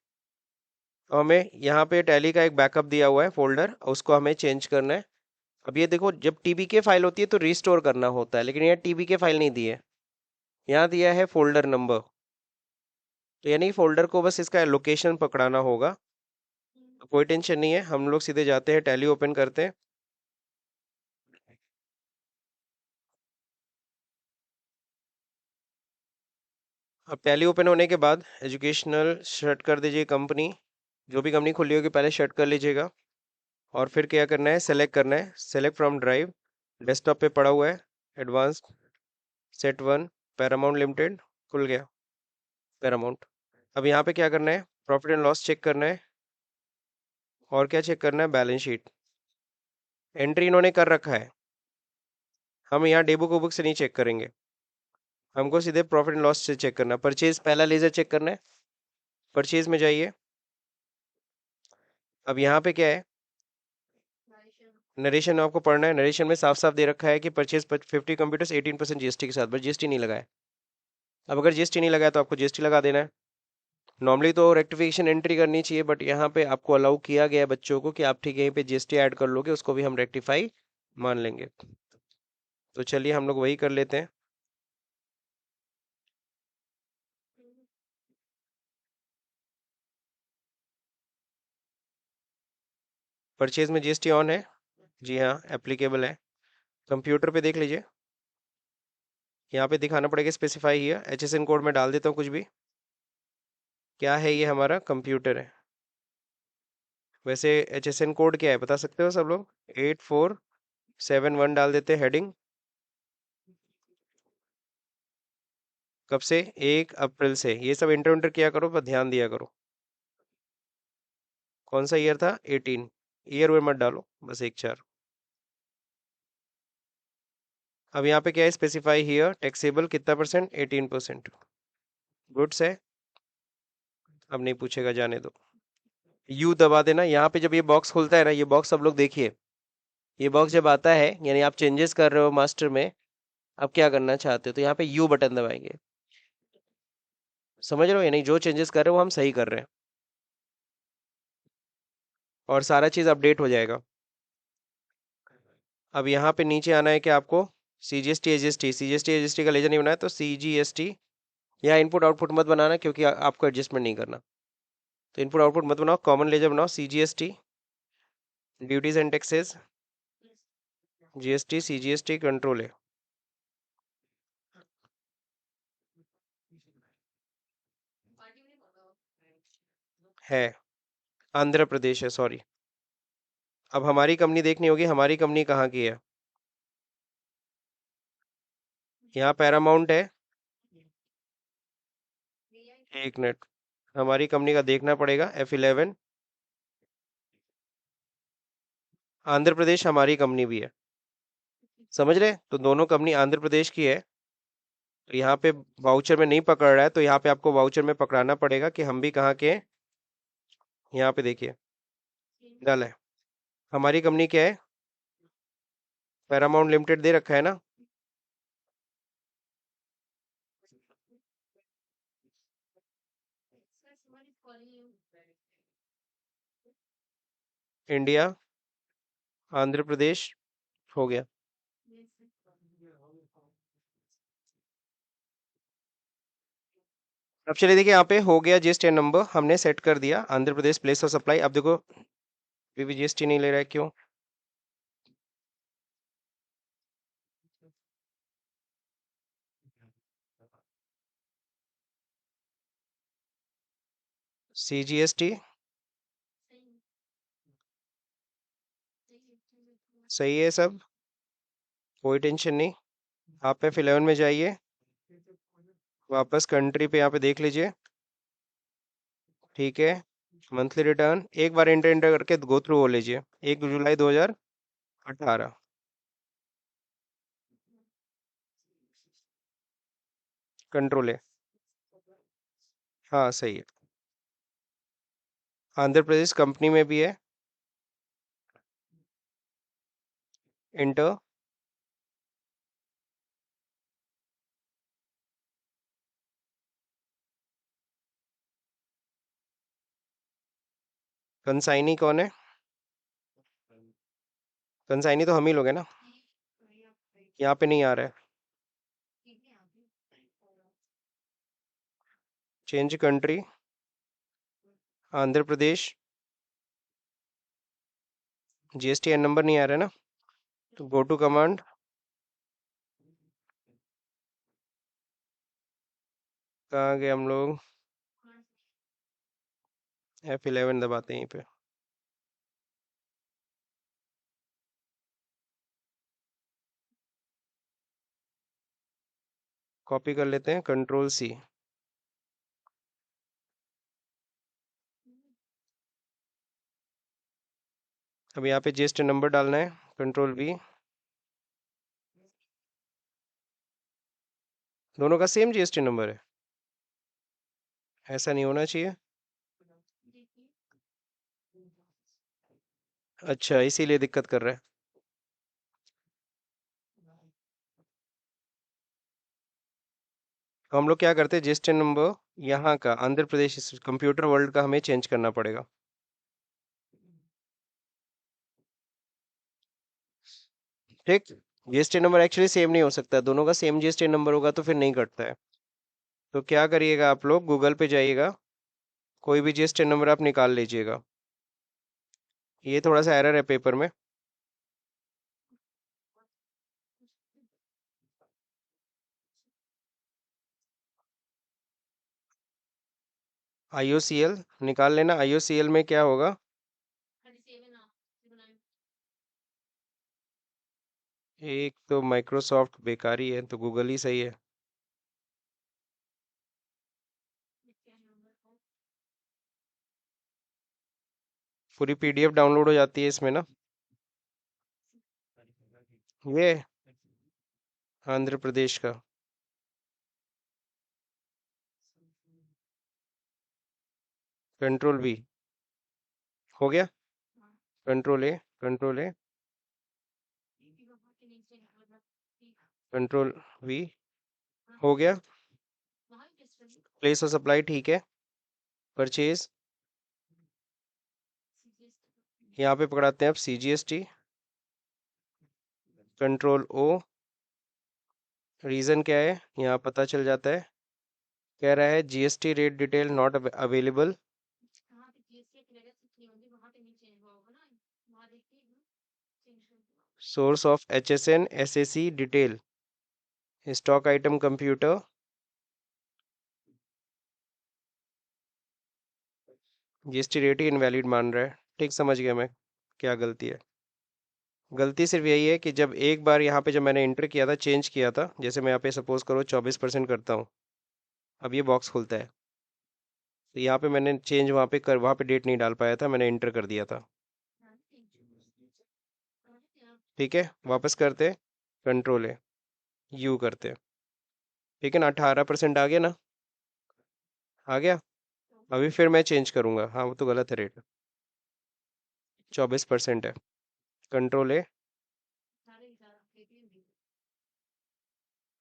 तो हमें यहाँ पे टैली का एक बैकअप दिया हुआ है फोल्डर, उसको हमें चेंज करना है। अब ये देखो, जब TBK फाइल होती है तो रिस्टोर करना होता है, लेकिन यहाँ TBK फाइल नहीं दी है, यहाँ दिया है फोल्डर नंबर। तो यानी फोल्डर को बस इसका लोकेशन पकड़ाना होगा। तो कोई टेंशन नहीं है, हम लोग सीधे जाते हैं, टैली ओपन करते हैं। अब टैली ओपन होने के बाद एजुकेशनल शट कर दीजिए, कंपनी जो भी कंपनी खुली होगी पहले शट कर लीजिएगा। और फिर क्या करना है, सेलेक्ट करना है, सेलेक्ट फ्रॉम ड्राइव। डेस्कटॉप पे पड़ा हुआ है, advance set one Paramount limited, खुल गया पैरामाउंट। अब यहाँ पे क्या करना है, प्रॉफिट एंड लॉस चेक करना है। और क्या चेक करना है, बैलेंस शीट। एंट्री इन्होंने कर रखा है, हम यहाँ डेबुक बुक से नहीं चेक करेंगे, हमको सीधे प्रॉफिट एंड लॉस से चेक करना है। परचेज पहला लेजर चेक करना है, परचेज में जाइए। अब यहाँ पे क्या है, नरेशन आपको पढ़ना है। नरेशन में साफ साफ दे रखा है कि परचेज 50 कंप्यूटर्स 18% GST के साथ, बस GST नहीं लगाए। अब अगर GST नहीं लगाया तो आपको GST लगा देना है। नॉर्मली तो रेक्टिफिकेशन एंट्री करनी चाहिए, बट यहाँ पे आपको अलाउ किया गया है बच्चों को कि आप ठीक यहीं पे GST ऐड कर लोगे, उसको भी हम रेक्टिफाई मान लेंगे। तो चलिए हम लोग वही कर लेते हैं। परचेज में GST ऑन है, जी हाँ एप्लीकेबल है। कंप्यूटर पे देख लीजिए, यहाँ पे दिखाना पड़ेगा स्पेसिफाई हियर, HSN कोड में डाल देता हूँ कुछ भी। क्या है ये, हमारा कंप्यूटर है। वैसे HSN कोड क्या है बता सकते हो सब लोग? 8471 डाल देते हेडिंग। कब से? 1 अप्रैल से। ये सब इंटर इंटर किया करो, पर ध्यान दिया करो। कौन सा ईयर था? 18। ईयर वे मत डालो, बस एक चार। अब यहाँ पे क्या है? स्पेसिफाई हियर टैक्सेबल कितना परसेंट? 18%। गुड्स है। अब नहीं पूछेगा, जाने दो। यू दबा देना। यहाँ पे जब ये बॉक्स खुलता है ना, ये बॉक्स सब लोग देखिए, ये बॉक्स जब आता है यानी आप चेंजेस कर रहे हो मास्टर में, अब क्या करना चाहते हो, तो यहाँ पे यू बटन दबाएंगे। समझ रहे हो यानी जो चेंजेस कर रहे हो वो हम सही कर रहे हैं, और सारा चीज अपडेट हो जाएगा। अब यहाँ पे नीचे आना है कि आपको CGST एजीएसटी, CGST एजीएसटी का लेजर नहीं बनाया तो CGST। यहाँ इनपुट आउटपुट मत बनाना, क्योंकि आपको एडजस्टमेंट नहीं करना। तो इनपुट आउटपुट मत बनाओ, कॉमन लेजर बनाओ। CGST duties and taxes, GST CGST control है। आंध्र प्रदेश है, सॉरी। अब हमारी कंपनी देखनी होगी, हमारी कंपनी कहाँ की है। यहाँ पैरामाउंट है। एक मिनट, हमारी कंपनी का देखना पड़ेगा। F11। आंध्र प्रदेश हमारी कंपनी भी है, समझ रहे? तो दोनों कंपनी आंध्र प्रदेश की है। तो यहाँ पे वाउचर में नहीं पकड़ रहा है, तो यहाँ पे आपको वाउचर में पकड़ाना पड़ेगा कि हम भी कहाँ के हैं। यहाँ पे देखिए, डाला है। हमारी कंपनी क्या है? पैरामाउंट लिमिटेड दे रखा है ना। इंडिया, आंध्र प्रदेश, हो गया। अब चलिए देखिए, यहाँ पे हो गया। GST नंबर हमने सेट कर दिया। Andhra Pradesh place of supply. अब देखो, अभी भी GST नहीं ले रहा है, क्यों? CGST सही है सब, कोई टेंशन नहीं। आप F11 में जाइए, वापस कंट्री पे यहाँ पे देख लीजिए। ठीक है, मंथली रिटर्न एक बार एंटर एंटर करके गो थ्रू हो लीजिए। 1 जुलाई 2018। कंट्रोल है। हाँ सही है। आंध्र प्रदेश कंपनी में भी है। इंटर। कंसाइनी कौन है? कंसाइनी तो हम ही लोग हैं ना। यहाँ पे नहीं आ रहा है। Change country, Andhra Pradesh. GST number नहीं आ रहा है ना, तो गो टू कमांड। कहाँ गए हम लोग? F11 दबाते हैं यहीं पे। कॉपी कर लेते हैं, Ctrl+C। अब यहाँ पे GST नंबर डालना है, Ctrl+V। दोनों का सेम GST नंबर है? ऐसा नहीं होना चाहिए। अच्छा, इसीलिए दिक्कत कर रहा है। तो हम लोग क्या करते हैं, GST नंबर यहाँ का आंध्र प्रदेश इस कंप्यूटर वर्ल्ड का हमें चेंज करना पड़ेगा। ठीक। GST नंबर एक्चुअली सेम नहीं हो सकता, दोनों का सेम GST नंबर होगा तो फिर नहीं कटता है। तो क्या करिएगा, आप लोग गूगल पे जाइएगा, कोई भी GST नंबर आप निकाल लीजिएगा। ये थोड़ा सा एरर है पेपर में। IOCL निकाल लेना। IOCL में क्या होगा, एक तो माइक्रोसॉफ्ट बेकारी है तो गूगल ही सही है। पूरी पीडीएफ डाउनलोड हो जाती है इसमें ना। ये आंध्र प्रदेश का। कंट्रोल V हो गया। Control A, control A, control V हो गया। प्लेस और सप्लाई ठीक है। परचेज यहाँ पे पकड़ाते हैं अब CGST। कंट्रोल O, रीज़न क्या है यहाँ पता चल जाता है। कह रहा है GST rate detail not available. Source of HSN SAC detail, stock item computer. GST rate he invalid मान रहा है। ठीक समझ गया मैं क्या गलती है। गलती सिर्फ यही है कि जब एक बार यहाँ पे जब मैंने इंटर किया था, चेंज किया था, जैसे मैं यहाँ पे सपोज करो 24% करता हूँ, अब ये बॉक्स खुलता है, तो यहाँ पे मैंने चेंज वहाँ पे डेट नहीं डाल पाया था, मैंने इंटर कर दिया था। ठीक है, वापस करते, कंट्रोल U करते। ठीक है ना, 18% आ गया ना। आ गया। अभी फिर मैं चेंज करूंगा, हाँ वो तो गलत है रेट। 24% है। कंट्रोल A,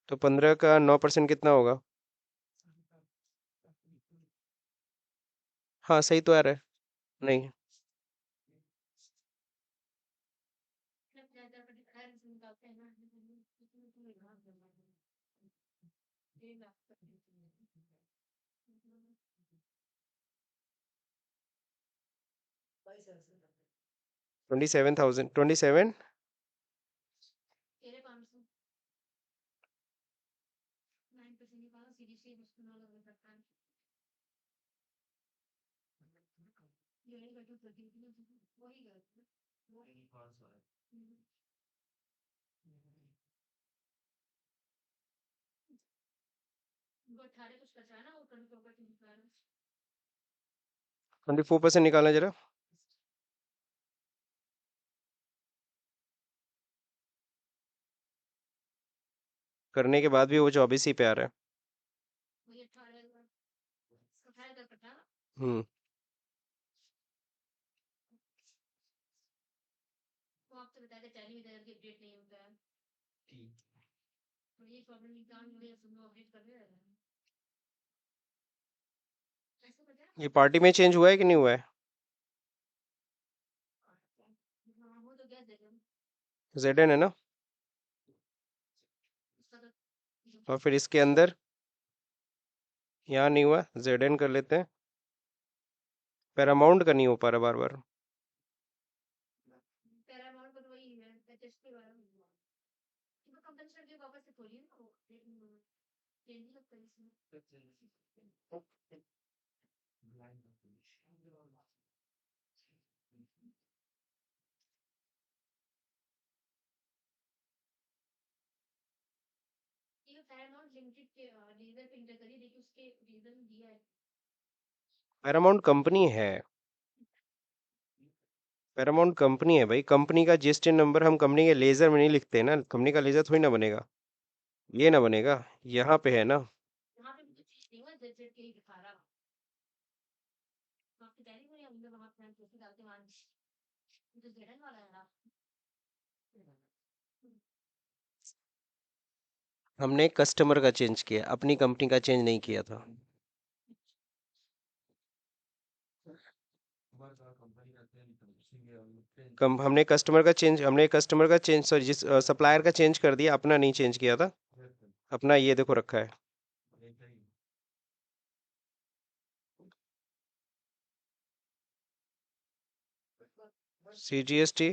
तो 15 का 9% कितना होगा। हाँ सही तो आ रहा है। नहीं, $27,000, 27। ट्वेंटी 4% निकालना जरा। करने के बाद भी वो 24 ही पे आ रहा है। हम्म। ये पार्टी में चेंज हुआ है कि नहीं हुआ है। ZN है ना। और फिर इसके अंदर यहाँ नहीं हुआ, ZN कर लेते हैं। पैरामाउंट का नहीं हो पा रहा बार बार। पैरामाउंट कंपनी है। पैरामाउंट कंपनी है भाई, कंपनी का GST नंबर हम कंपनी के लेजर में नहीं लिखते ना, कंपनी का लेजर थोड़ी ना बनेगा। ये ना बनेगा, यहाँ पे है ना। हमने कस्टमर का चेंज किया, अपनी कंपनी का चेंज नहीं किया था। हमने कस्टमर का चेंज, सॉरी, जिस सप्लायर का चेंज कर दिया, अपना नहीं चेंज किया था। अपना ये देखो रखा है। CGST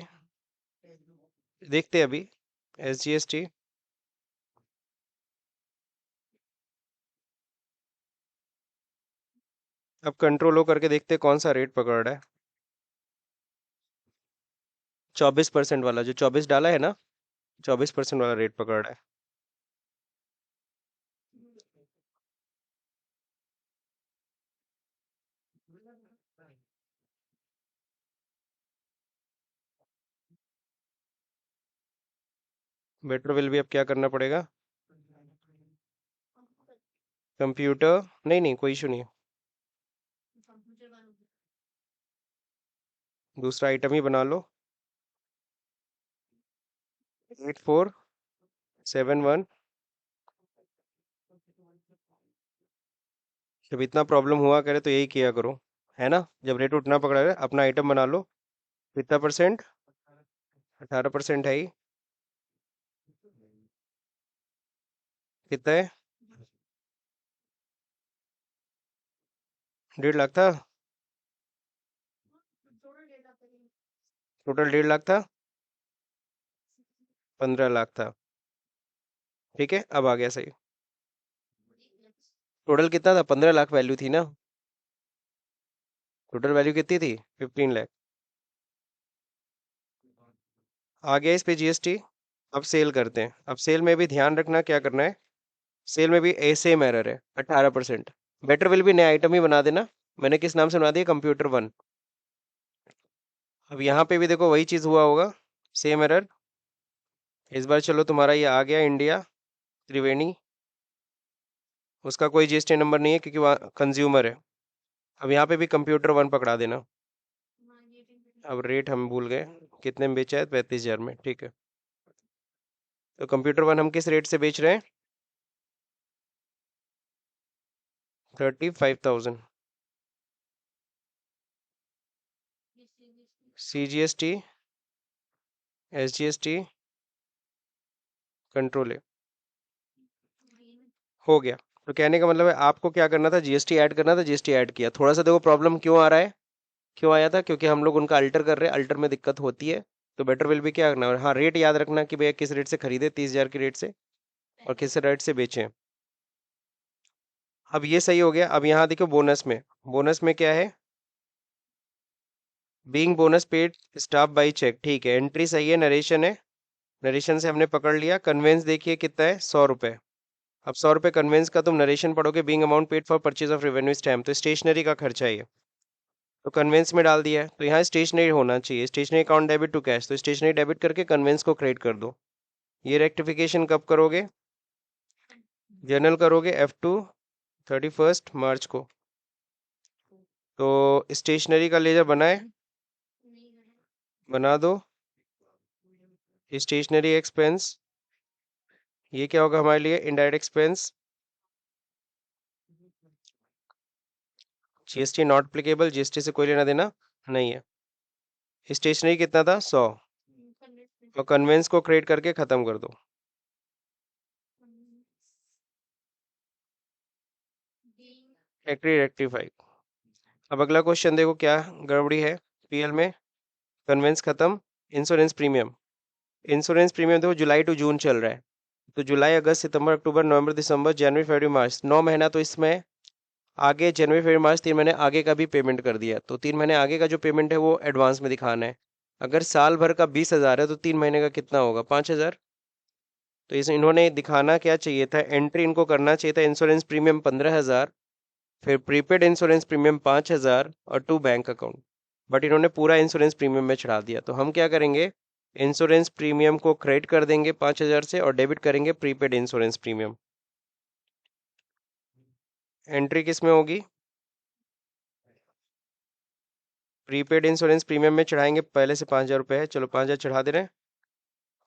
देखते हैं अभी। SGST, अब कंट्रोल O करके देखते हैं कौन सा रेट पकड़ रहा है। 24% वाला जो 24 डाला है ना, 24% वाला रेट पकड़ रहा है। बेटर विल भी अब क्या करना पड़ेगा? कंप्यूटर, नहीं नहीं कोई इशू नहीं है, दूसरा आइटम ही बना लो। 8471। जब इतना प्रॉब्लम हुआ करे तो यही किया करो, है ना? जब रेट उठना पकड़ा है अपना आइटम बना लो। कितना परसेंट? 18% है ही। कितना है? 1.5 लाख था। टोटल 1.5 लाख था। 15 लाख था। ठीक है, अब आ गया सही। टोटल कितना था? 15 लाख वैल्यू थी ना? टोटल वैल्यू कितनी थी? 15 लाख। आ गया इस पे जीएसटी। अब सेल करते हैं। अब सेल में भी ध्यान रखना क्या करना है। सेल में भी सेम एरर है, 18%। बेटर विल भी नया आइटम ही बना देना। मैंने किस नाम से बना दिया? कंप्यूटर 1। अब यहाँ पे भी देखो वही चीज हुआ होगा, सेम एरर। इस बार चलो तुम्हारा ये आ गया इंडिया त्रिवेणी। उसका कोई जीएसटी नंबर नहीं है क्योंकि वहाँ कंज्यूमर है। अब यहाँ पे भी कंप्यूटर 1 पकड़ा देना। अब रेट हम भूल गए, कितने में बेचा है? 35,000 में, ठीक है। तो कंप्यूटर 1 हम किस रेट से बेच रहे हैं? 35,000। CGST, SGST, कंट्रोल है, हो गया। तो कहने का मतलब है आपको क्या करना था? जीएसटी ऐड करना था, जीएसटी ऐड किया। थोड़ा सा देखो प्रॉब्लम क्यों आ रहा है, क्यों आया था? क्योंकि हम लोग उनका अल्टर कर रहे हैं, अल्टर में दिक्कत होती है। तो बेटर विल भी क्या करना है? हाँ, रेट याद रखना कि भैया किस रेट से खरीदे, 30,000 के रेट से, और किस रेट से बेचें। अब ये सही हो गया। अब यहाँ देखो बोनस में, बोनस में क्या है? Being bonus paid staff by cheque, ठीक है, एंट्री सही है, नरेशन है। नरेशन से हमने पकड़ लिया। कन्वेंस देखिए कितना है? 100 रुपये। अब 100 रुपये कन्वेंस का तुम नरेशन पढ़ोगे, being amount paid for purchase of revenue stamp, तो स्टेशनरी का खर्चा है ये। तो कन्वेंस में डाल दिया है, तो यहाँ स्टेशनरी होना चाहिए। Stationery account debit to cash, तो स्टेशनरी डेबिट करके कन्वेंस को क्रेडिट कर दो। ये रेक्टिफिकेशन कब करोगे? जर्नल करोगे F2 31 मार्च को। तो स्टेशनरी का लेजर बनाए, बना दो। स्टेशनरी एक्सपेंस, ये क्या होगा हमारे लिए? Indirect expense. GST not applicable, GST से कोई लेना देना नहीं है। स्टेशनरी कितना था? 100। और कन्वेंस को क्रेडिट करके खत्म कर दो। Factory rectify. अब अगला क्वेश्चन देखो क्या गड़बड़ी है पीएल में। कन्वेंस खत्म। इंश्योरेंस प्रीमियम, इंश्योरेंस प्रीमियम देखो जुलाई टू जून चल रहा है। तो जुलाई, अगस्त, सितंबर, अक्टूबर, नवंबर, दिसंबर, जनवरी, फरवरी, मार्च, 9 महीना। तो इसमें आगे जनवरी, फरवरी, मार्च, 3 महीने आगे का भी पेमेंट कर दिया। तो 3 महीने आगे का जो पेमेंट है वो एडवांस में दिखाना है। अगर साल भर का 20,000 है तो 3 महीने का कितना होगा? 5,000। तो इस इन्होंने दिखाना क्या चाहिए था? एंट्री इनको करना चाहिए था इंश्योरेंस प्रीमियम 15,000, फिर प्रीपेड इंश्योरेंस प्रीमियम 5,000 और 2 बैंक अकाउंट। बट इन्होंने पूरा इंश्योरेंस प्रीमियम में चढ़ा दिया। तो हम क्या करेंगे? इंश्योरेंस प्रीमियम को क्रेडिट कर देंगे 5,000 से और डेबिट करेंगे प्रीपेड इंश्योरेंस प्रीमियम। एंट्री किस में होगी? प्रीपेड इंश्योरेंस प्रीमियम में चढ़ाएंगे, पहले से 5,000 रुपये है, चलो 5,000 चढ़ा दे रहे हैं।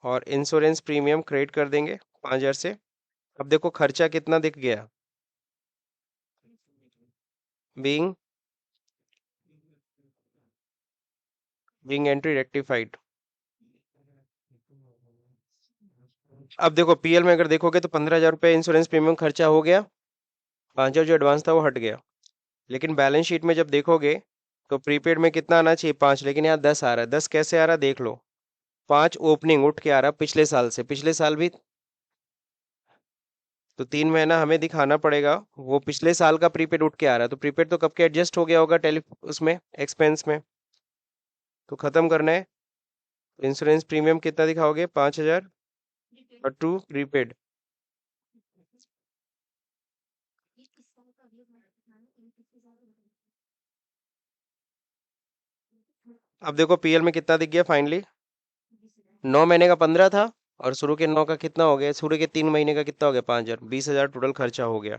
और इंश्योरेंस प्रीमियम क्रेडिट कर देंगे 5,000 से। अब देखो खर्चा कितना दिख गया। Being being entry rectified. अब देखो पीएल में अगर देखोगे तो 15,000 रुपये इंश्योरेंस प्रीमियम खर्चा हो गया। 5,000 जो एडवांस था वो हट गया। लेकिन बैलेंस शीट में जब देखोगे तो प्रीपेड में कितना आना चाहिए? 5, लेकिन यहाँ 10 आ रहा है। 10 कैसे आ रहा है देख लो। 5 ओपनिंग उठ के आ रहा है पिछले साल से, पिछले साल भी। तो 3 महीना हमें दिखाना पड़ेगा, वो पिछले साल का प्रीपेड उठ के आ रहा है। तो प्रीपेड तो कब के एडजस्ट हो गया होगा टेली उसमें एक्सपेंस में। तो खत्म करना है। इंश्योरेंस प्रीमियम कितना दिखाओगे? 5,000। और टू प्रीपेड। अब देखो पीएल में कितना दिख गया फाइनली, 9 महीने का 15 था, और शुरू के 9 का कितना हो गया, शुरू के 3 महीने का कितना हो गया 5,000, 20,000 टोटल खर्चा हो गया।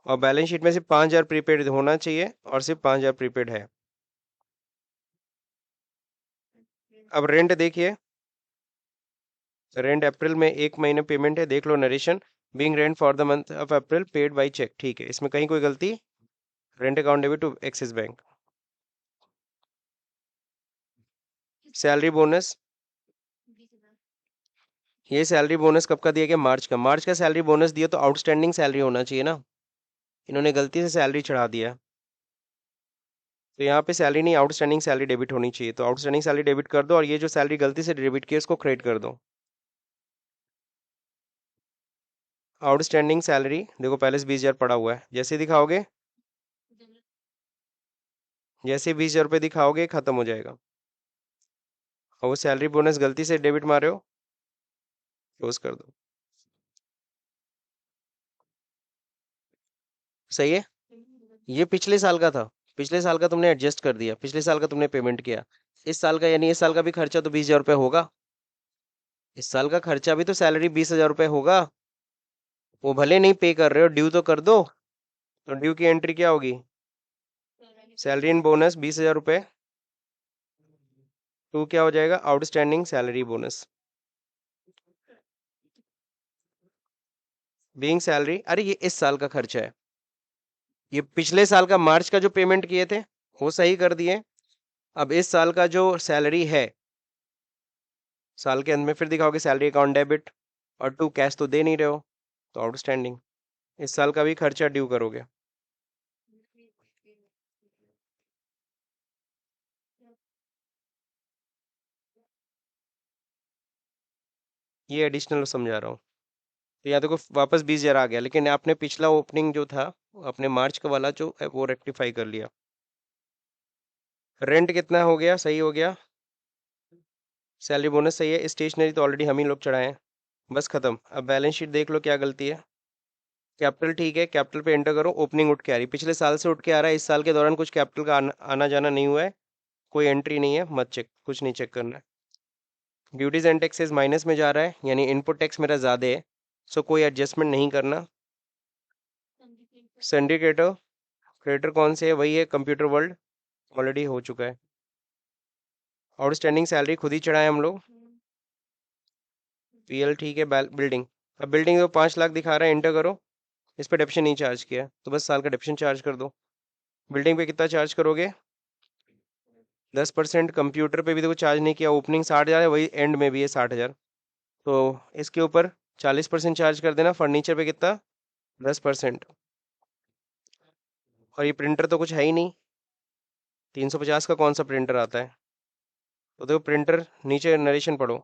और बैलेंस शीट में सिर्फ 5,000 प्रीपेड होना चाहिए, और सिर्फ 5,000 प्रीपेड है। अब रेंट देखिए, रेंट अप्रैल में 1 महीने पेमेंट है, देख लो narration, being rent for the month of April paid by cheque, ठीक है, इसमें कहीं कोई गलती, rent account debit to Axis Bank. Salary bonus, ये सैलरी बोनस कब का दिया गया, मार्च का, मार्च का सैलरी बोनस दिया तो आउटस्टैंडिंग सैलरी होना चाहिए ना, इन्होंने गलती से सैलरी चढ़ा दिया, तो यहाँ पे सैलरी नहीं, आउटस्टैंडिंग सैलरी डेबिट होनी चाहिए, तो आउटस्टैंडिंग सैलरी डेबिट कर दो, और ये जो सैलरी गलती से डेबिट की है उसको क्रेडिट कर दो। आउटस्टैंडिंग सैलरी देखो पहले से 20,000 पड़ा हुआ है, जैसे दिखाओगे, जैसे 20,000 रुपये दिखाओगे खत्म हो जाएगा, और वो सैलरी बोनस गलती से डेबिट मारे हो, क्लोज कर दो। सही है, ये पिछले साल का था, पिछले साल का तुमने एडजस्ट कर दिया, पिछले साल का तुमने पेमेंट किया, इस साल का यानी इस साल का भी खर्चा तो 20,000 रुपये होगा, इस साल का खर्चा भी तो सैलरी 20,000 रुपये होगा, वो भले नहीं पे कर रहे हो, ड्यू तो कर दो, तो ड्यू की एंट्री क्या होगी, सैलरी इन बोनस 20,000 रुपये, टू क्या हो जाएगा, outstanding salary bonus, being salary, अरे ये इस साल का खर्चा है, ये पिछले साल का मार्च का जो पेमेंट किए थे वो सही कर दिए, अब इस साल का जो सैलरी है, साल के अंत में फिर दिखाओगे सैलरी अकाउंट डेबिट, और टू कैश तो दे नहीं रहे हो, तो आउटस्टैंडिंग, इस साल का भी खर्चा ड्यू करोगे। ये एडिशनल समझा रहा हूँ, तो यहाँ देखो वापस 20,000 आ गया, लेकिन आपने पिछला ओपनिंग जो था, अपने मार्च का वाला जो है वो रेक्टिफाई कर लिया। रेंट कितना हो गया, सही हो गया, सैलरी बोनस सही है, स्टेशनरी तो ऑलरेडी हम ही लोग चढ़ाए हैं, बस खत्म। अब बैलेंस शीट देख लो क्या गलती है, कैपिटल ठीक है, कैपिटल पे एंटर करो, ओपनिंग उठ के आ रही, पिछले साल से उठ के आ रहा है, इस साल के दौरान कुछ कैपिटल का आना जाना नहीं हुआ है, कोई एंट्री नहीं है, मत चेक, कुछ नहीं चेक करना है। ड्यूटीज एंड टैक्सेस माइनस में जा रहा है, यानी इनपुट टैक्स मेरा ज़्यादा है, सो कोई एडजस्टमेंट नहीं करना। सिंडिकेटर, क्रेडिटर कौन से है, वही है कंप्यूटर वर्ल्ड, ऑलरेडी हो चुका है। आउटस्टैंडिंग सैलरी खुद ही चढ़ाए हम लोग, पीएल ठीक है, बिल्डिंग, अब बिल्डिंग तो 5 लाख दिखा रहा है, एंटर करो, इस पर डेप्शन नहीं चार्ज किया, तो बस साल का डेप्शन चार्ज कर दो। बिल्डिंग पे कितना चार्ज करोगे, 10%, कंप्यूटर पे भी देखो चार्ज नहीं किया, ओपनिंग 60,000 है, वही एंड में भी है 60,000, तो इसके ऊपर 40% चार्ज कर देना, फर्नीचर पे कितना, 10%, और ये प्रिंटर तो कुछ है ही नहीं, 350 का कौन सा प्रिंटर आता है, तो देखो प्रिंटर नीचे नरेशन पढ़ो,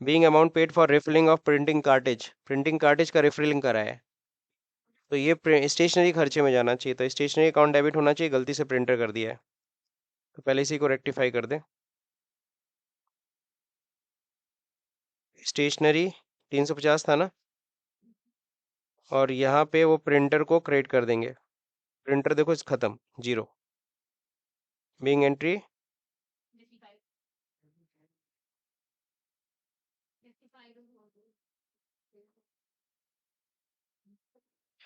being amount paid for refilling of printing cartridge का रिफिलिंग करा है, तो ये स्टेशनरी खर्चे में जाना चाहिए, तो स्टेशनरी अकाउंट डेबिट होना चाहिए, गलती से प्रिंटर कर दिया है, तो पहले इसी को रेक्टिफाई कर दे। स्टेशनरी 350 था ना, और यहाँ पे वो प्रिंटर को क्रेडिट कर देंगे, प्रिंटर देखो इस खत्म, जीरो, बीइंग एंट्री,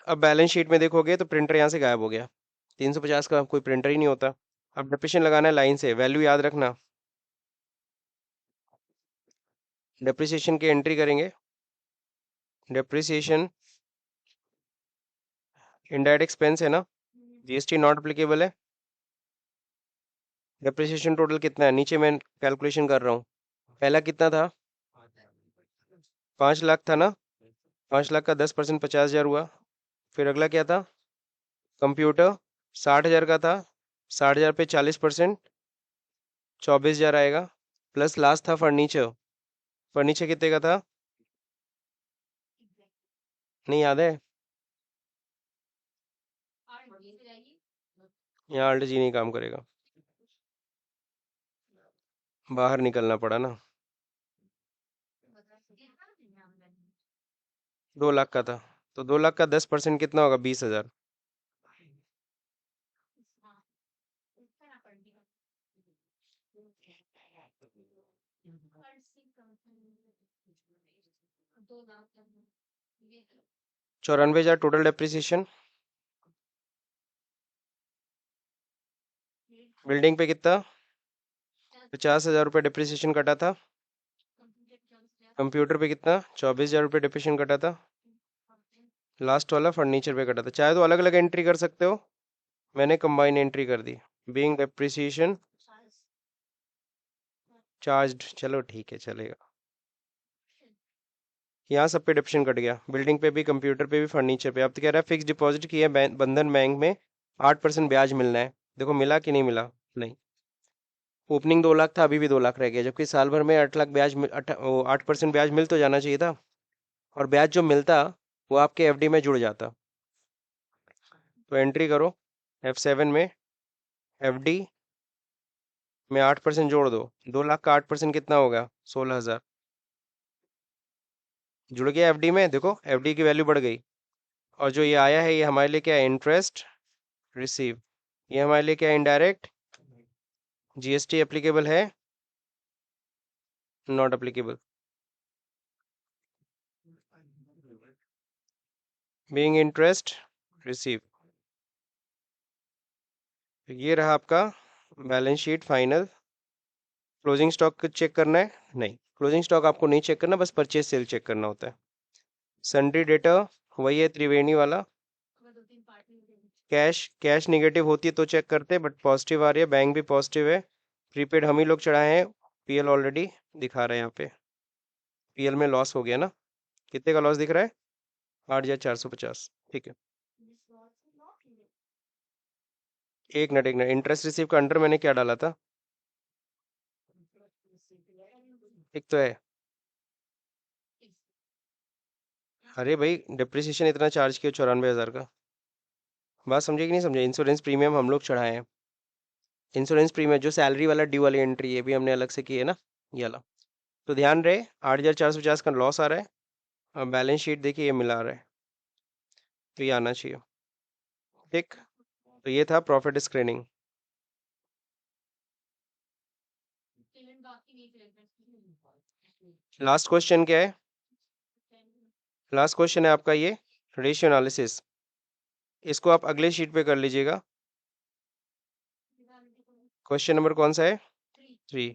अब बैलेंस शीट में देखोगे तो प्रिंटर यहाँ से गायब हो गया, 350 का कोई प्रिंटर ही नहीं होता। अब डेप्रिसिएशन लगाना है लाइन से, वैल्यू याद रखना, डेप्रिसिएशन की एंट्री करेंगे, डेप्रिसिएशन इनडायरेक्ट एक्सपेंस है ना, जीएसटी नॉट अप्लीकेबल है, डेप्रिसिएशन टोटल कितना है, नीचे मैं कैलकुलेशन कर रहा हूँ, पहला कितना था, 5 लाख था ना, 5 लाख का 10% 50,000 हुआ, फिर अगला क्या था, कंप्यूटर 60,000 का था, 60,000 पे 40%, 24,000 आएगा, प्लस लास्ट था फर्नीचर, फर्नीचर कितने का था, नहीं याद है, यहाँ अल्ट जी नहीं काम करेगा, बाहर निकलना पड़ा ना, 2 लाख का था, तो 2 लाख का 10% कितना होगा? 20,000। चौरानवे हजार टोटल डेप्रिसिएशन। बिल्डिंग पे कितना? 50,000 रुपये डिप्रिसिएशन कटा था। कंप्यूटर पे कितना? 24,000 रुपये डिप्रिसिएशन कटा था। लास्ट वाला फर्नीचर पे कटा था। चाहे तो अलग अलग एंट्री कर सकते हो, मैंने कंबाइन एंट्री कर दी। बीइंग डेप्रिसिएशन चार्ज्ड, चलो ठीक है चलेगा। यहाँ सब पे डिप्रेशन कट गया, बिल्डिंग पे भी, कंप्यूटर पे भी, फर्नीचर पे। अब तो कह रहा है फिक्स डिपॉजिट की है बंधन बैंक में, 8% ब्याज मिलना है। देखो मिला कि नहीं मिला? नहीं। ओपनिंग 2 लाख था, अभी भी 2 लाख रह गया, जबकि साल भर में 8 लाख ब्याज 8% ब्याज मिल तो जाना चाहिए था। और ब्याज जो मिलता वो आपके एफडी में जुड़ जाता। तो एंट्री करो F7 में, एफडी में 8% जोड़ दो। 2 लाख का 8% कितना होगा? 16,000। जुड़ गया एफडी में, देखो एफडी की वैल्यू बढ़ गई। और जो ये आया है ये हमारे लिए क्या है? Interest receive. ये हमारे लिए क्या है? इनडायरेक्ट। जीएसटी एप्लीकेबल है? Not applicable. Being interest receive. ये रहा आपका balance sheet final. Closing stock check करना है? नहीं, क्लोजिंग स्टॉक आपको नहीं चेक करना, बस परचेज सेल चेक करना होता है। सन्ड्री डेटर वही है, त्रिवेणी वाला। कैश, कैश निगेटिव होती है तो चेक करते हैं, बट पॉजिटिव आ रही है, बैंक भी पॉजिटिव है। प्रीपेड हम ही लोग चढ़ाए हैं, पीएल ऑलरेडी दिखा रहे हैं यहाँ पे। पीएल में लॉस हो गया ना? कितने का लॉस दिख रहा है? 8,450। ठीक है। एक मिनट, इंटरेस्ट रिसीव का अंडर मैंने क्या डाला था? एक तो है। अरे भाई डिप्रिसिएशन इतना चार्ज किया 94,000 का। बात समझे कि नहीं समझे? इंश्योरेंस प्रीमियम हम लोग चढ़ाए हैं। इंश्योरेंस प्रीमियम जो सैलरी वाला ड्यू वाली एंट्री, ये भी हमने अलग से की है ना, ये वाला। तो ध्यान रहे 8,450 का लॉस आ रहा है। और बैलेंस शीट देखिए ये मिला रहा है, तो ये आना चाहिए। ठीक। तो ये था प्रॉफिट स्क्रीनिंग। लास्ट क्वेश्चन क्या है? लास्ट क्वेश्चन है आपका ये, रेशियो एनालिसिस। इसको आप अगले शीट पे कर लीजिएगा। क्वेश्चन नंबर कौन सा है? 3।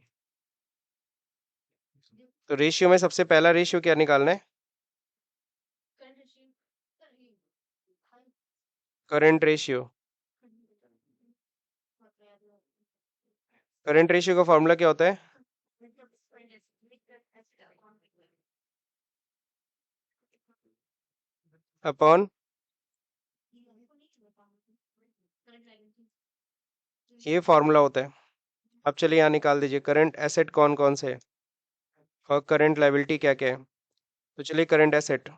तो रेशियो में सबसे पहला रेशियो क्या निकालना है? Current ratio. करंट रेशियो का फॉर्मूला क्या होता है? अपॉन, ये फॉर्मूला होता है। अब चलिए यहाँ निकाल दीजिए करंट एसेट कौन कौन से है और करंट लायबिलिटी क्या क्या है। तो चलिए करंट एसेट,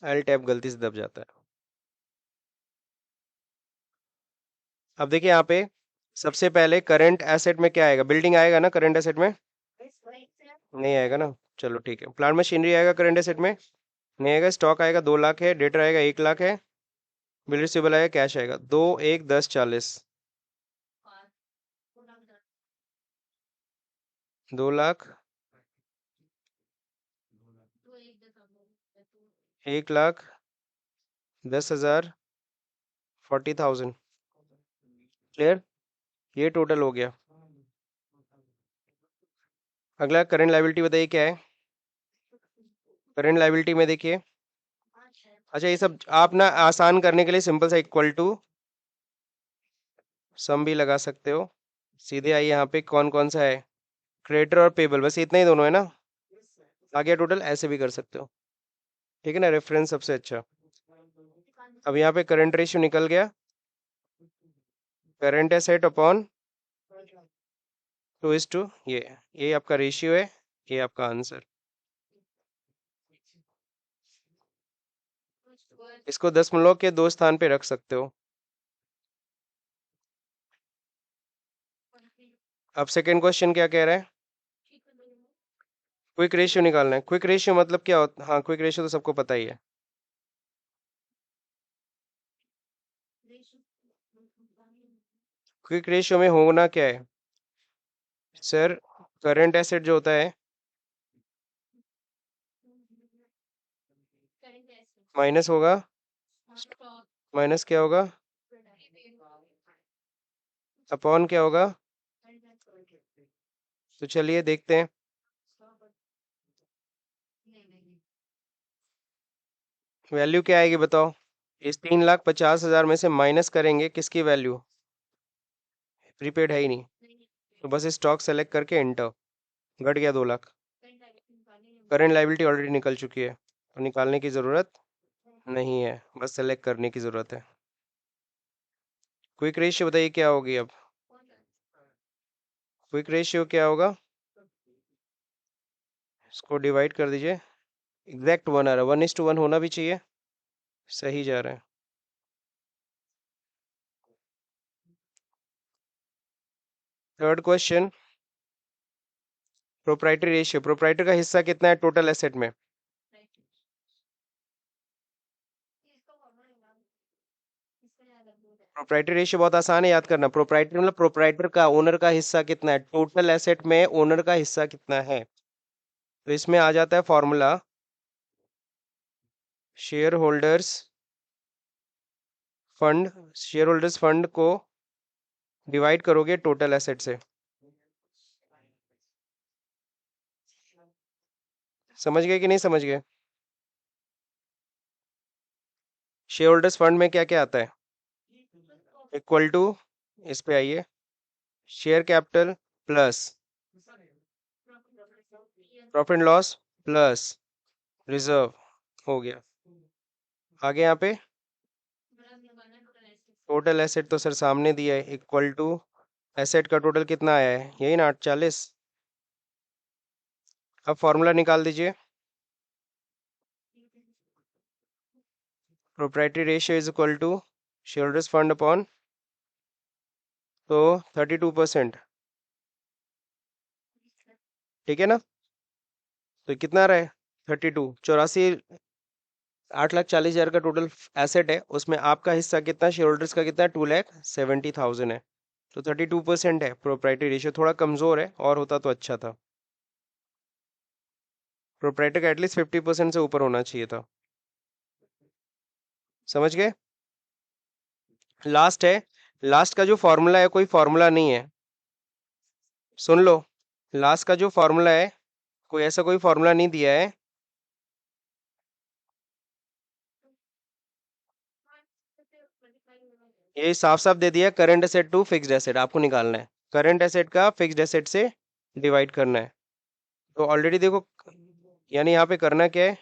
एल टैब गलती से दब जाता है। अब देखिए यहाँ पे सबसे पहले करंट एसेट में क्या आएगा? बिल्डिंग आएगा ना करंट एसेट में? नहीं आएगा ना? चलो ठीक है। प्लांट मशीनरी आएगा करंट एसेट में? नहीं आएगा। स्टॉक आएगा 2 लाख है, डेटर आएगा 1 लाख है, बिल रिसीवेबल आएगा, कैश आएगा 2, 1, 10, 40। 2 लाख, 1 लाख, 10,000, 40,000। क्लियर? ये टोटल हो गया। अगला करंट लायबिलिटी बताइए क्या है? करंट लायबिलिटी में देखिए, अच्छा ये सब आप ना आसान करने के लिए सिंपल सा इक्वल टू सम भी लगा सकते हो। सीधे आइए यहाँ पे कौन कौन सा है, क्रेडिटर और पेबल, बस इतना ही दोनों है ना? आ गया टोटल, ऐसे भी कर सकते हो। ठीक है ना, रेफरेंस सबसे अच्छा। अब यहाँ पे करंट रेशियो निकल गया, करंट एसेट अपॉन 2:2। ये आपका रेशियो है, ये आपका आंसर। इसको दशमलव के 2 स्थान पे रख सकते हो। अब सेकेंड क्वेश्चन क्या कह रहा है? क्विक रेशियो निकालना है। क्विक रेशियो मतलब क्या होता है? हाँ, क्विक रेशियो तो सबको पता ही है। क्विक रेशियो में होना क्या है सर? करंट एसेट जो होता है माइनस होगा, माइनस क्या होगा, अपॉन क्या होगा। तो चलिए देखते हैं। वैल्यू क्या आएगी बताओ? इस 3,50,000 में से माइनस करेंगे किसकी वैल्यू? प्रीपेड है ही नहीं, तो बस स्टॉक सेलेक्ट करके एंटर। घट गया 2 लाख। करंट लाइबिलिटी ऑलरेडी निकल चुकी है, तो निकालने की ज़रूरत नहीं है, बस सेलेक्ट करने की ज़रूरत है। क्विक रेशियो बताइए क्या होगी अब? क्विक रेशियो क्या होगा? इसको डिवाइड कर दीजिए। एग्जैक्ट 1 आ रहा है, 1:1 होना भी चाहिए। सही जा रहा है। Third question, proprietary ratio. Proprietor का हिस्सा कितना है टोटल एसेट में? प्रोप्राइटरी रेशियो बहुत आसान है याद करना। प्रोप्राइटर मतलब प्रोप्राइटर का, ओनर का हिस्सा कितना है टोटल एसेट में, ओनर का हिस्सा कितना है। तो इसमें आ जाता है formula, share holders fund, share holders fund को डिवाइड करोगे टोटल एसेट से। समझ गए कि नहीं समझ गए? शेयर होल्डर्स फंड में क्या क्या आता है? इक्वल टू, इस पे आइए, share capital plus profit and loss plus reserve, हो गया। आगे यहाँ पे टोटल एसेट तो सर सामने दिया है, इक्वल टू एसेट का टोटल कितना आया है, यही ना 840। अब फॉर्मूला निकाल दीजिए। Proprietary ratio is equal to shareholders fund upon, तो 32%, ठीक है ना? तो कितना आ रहा है? 32, 84, 8,40,000 का टोटल एसेट है, उसमें आपका हिस्सा कितना, शेयर होल्डर्स का कितना है, 2,70,000 है। तो 32% है प्रोप्राइटरी रेशियो, थोड़ा कमजोर है, और होता तो अच्छा था। प्रोप्राइटर का एटलीस्ट 50% से ऊपर होना चाहिए था। समझ गए? लास्ट है। लास्ट का जो फॉर्मूला है कोई फॉर्मूला नहीं है, सुन लो। लास्ट का जो फॉर्मूला है, कोई ऐसा कोई फॉर्मूला नहीं दिया है। ये साफ साफ दे दिया, current asset to fixed asset आपको निकालना है। करंट एसेट का फिक्स्ड एसेट से डिवाइड करना है। तो ऑलरेडी देखो, यानी यहाँ पे करना क्या है,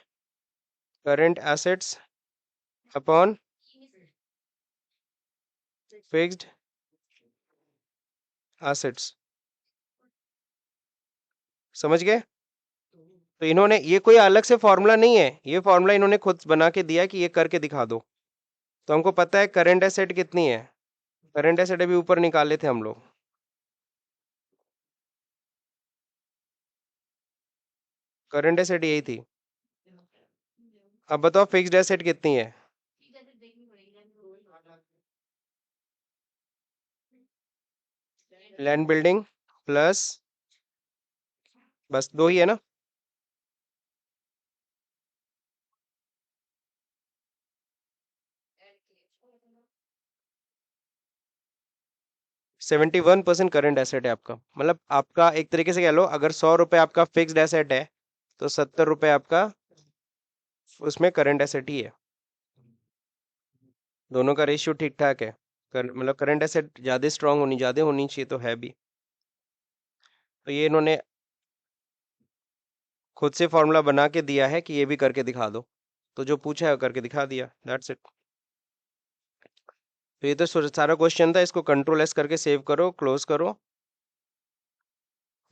current assets upon fixed assets. समझ गए? तो इन्होंने, ये कोई अलग से फॉर्मूला नहीं है, ये फॉर्मूला इन्होंने खुद बना के दिया कि ये करके दिखा दो। तो हमको पता है करंट एसेट कितनी है। करंट एसेट अभी ऊपर निकाले थे हम लोग। करंट एसेट यही थी। अब बताओ फिक्स्ड एसेट कितनी है? लैंड बिल्डिंग प्लस, बस दो ही है ना? 71% करंट एसेट है आपका। मतलब आपका एक तरीके से कह लो, अगर 100 रुपए आपका फिक्स्ड एसेट है, तो 70 रुपए आपका उसमें करंट एसेट ही है। दोनों का रेशियो ठीक ठाक है। मतलब करंट एसेट ज्यादा स्ट्रांग होनी, ज्यादा होनी चाहिए, तो है भी। तो ये इन्होंने खुद से फॉर्मूला बना के दिया है कि ये भी करके दिखा दो, तो जो पूछा है वो करके दिखा दिया, दैट्स इट। तो ये तो सारा क्वेश्चन था, इसको कंट्रोल एस करके सेव करो, क्लोज करो।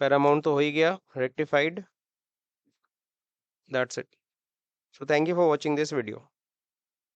पैरामाउंट तो हो ही गया, rectified, that's it. So thank you for watching this video.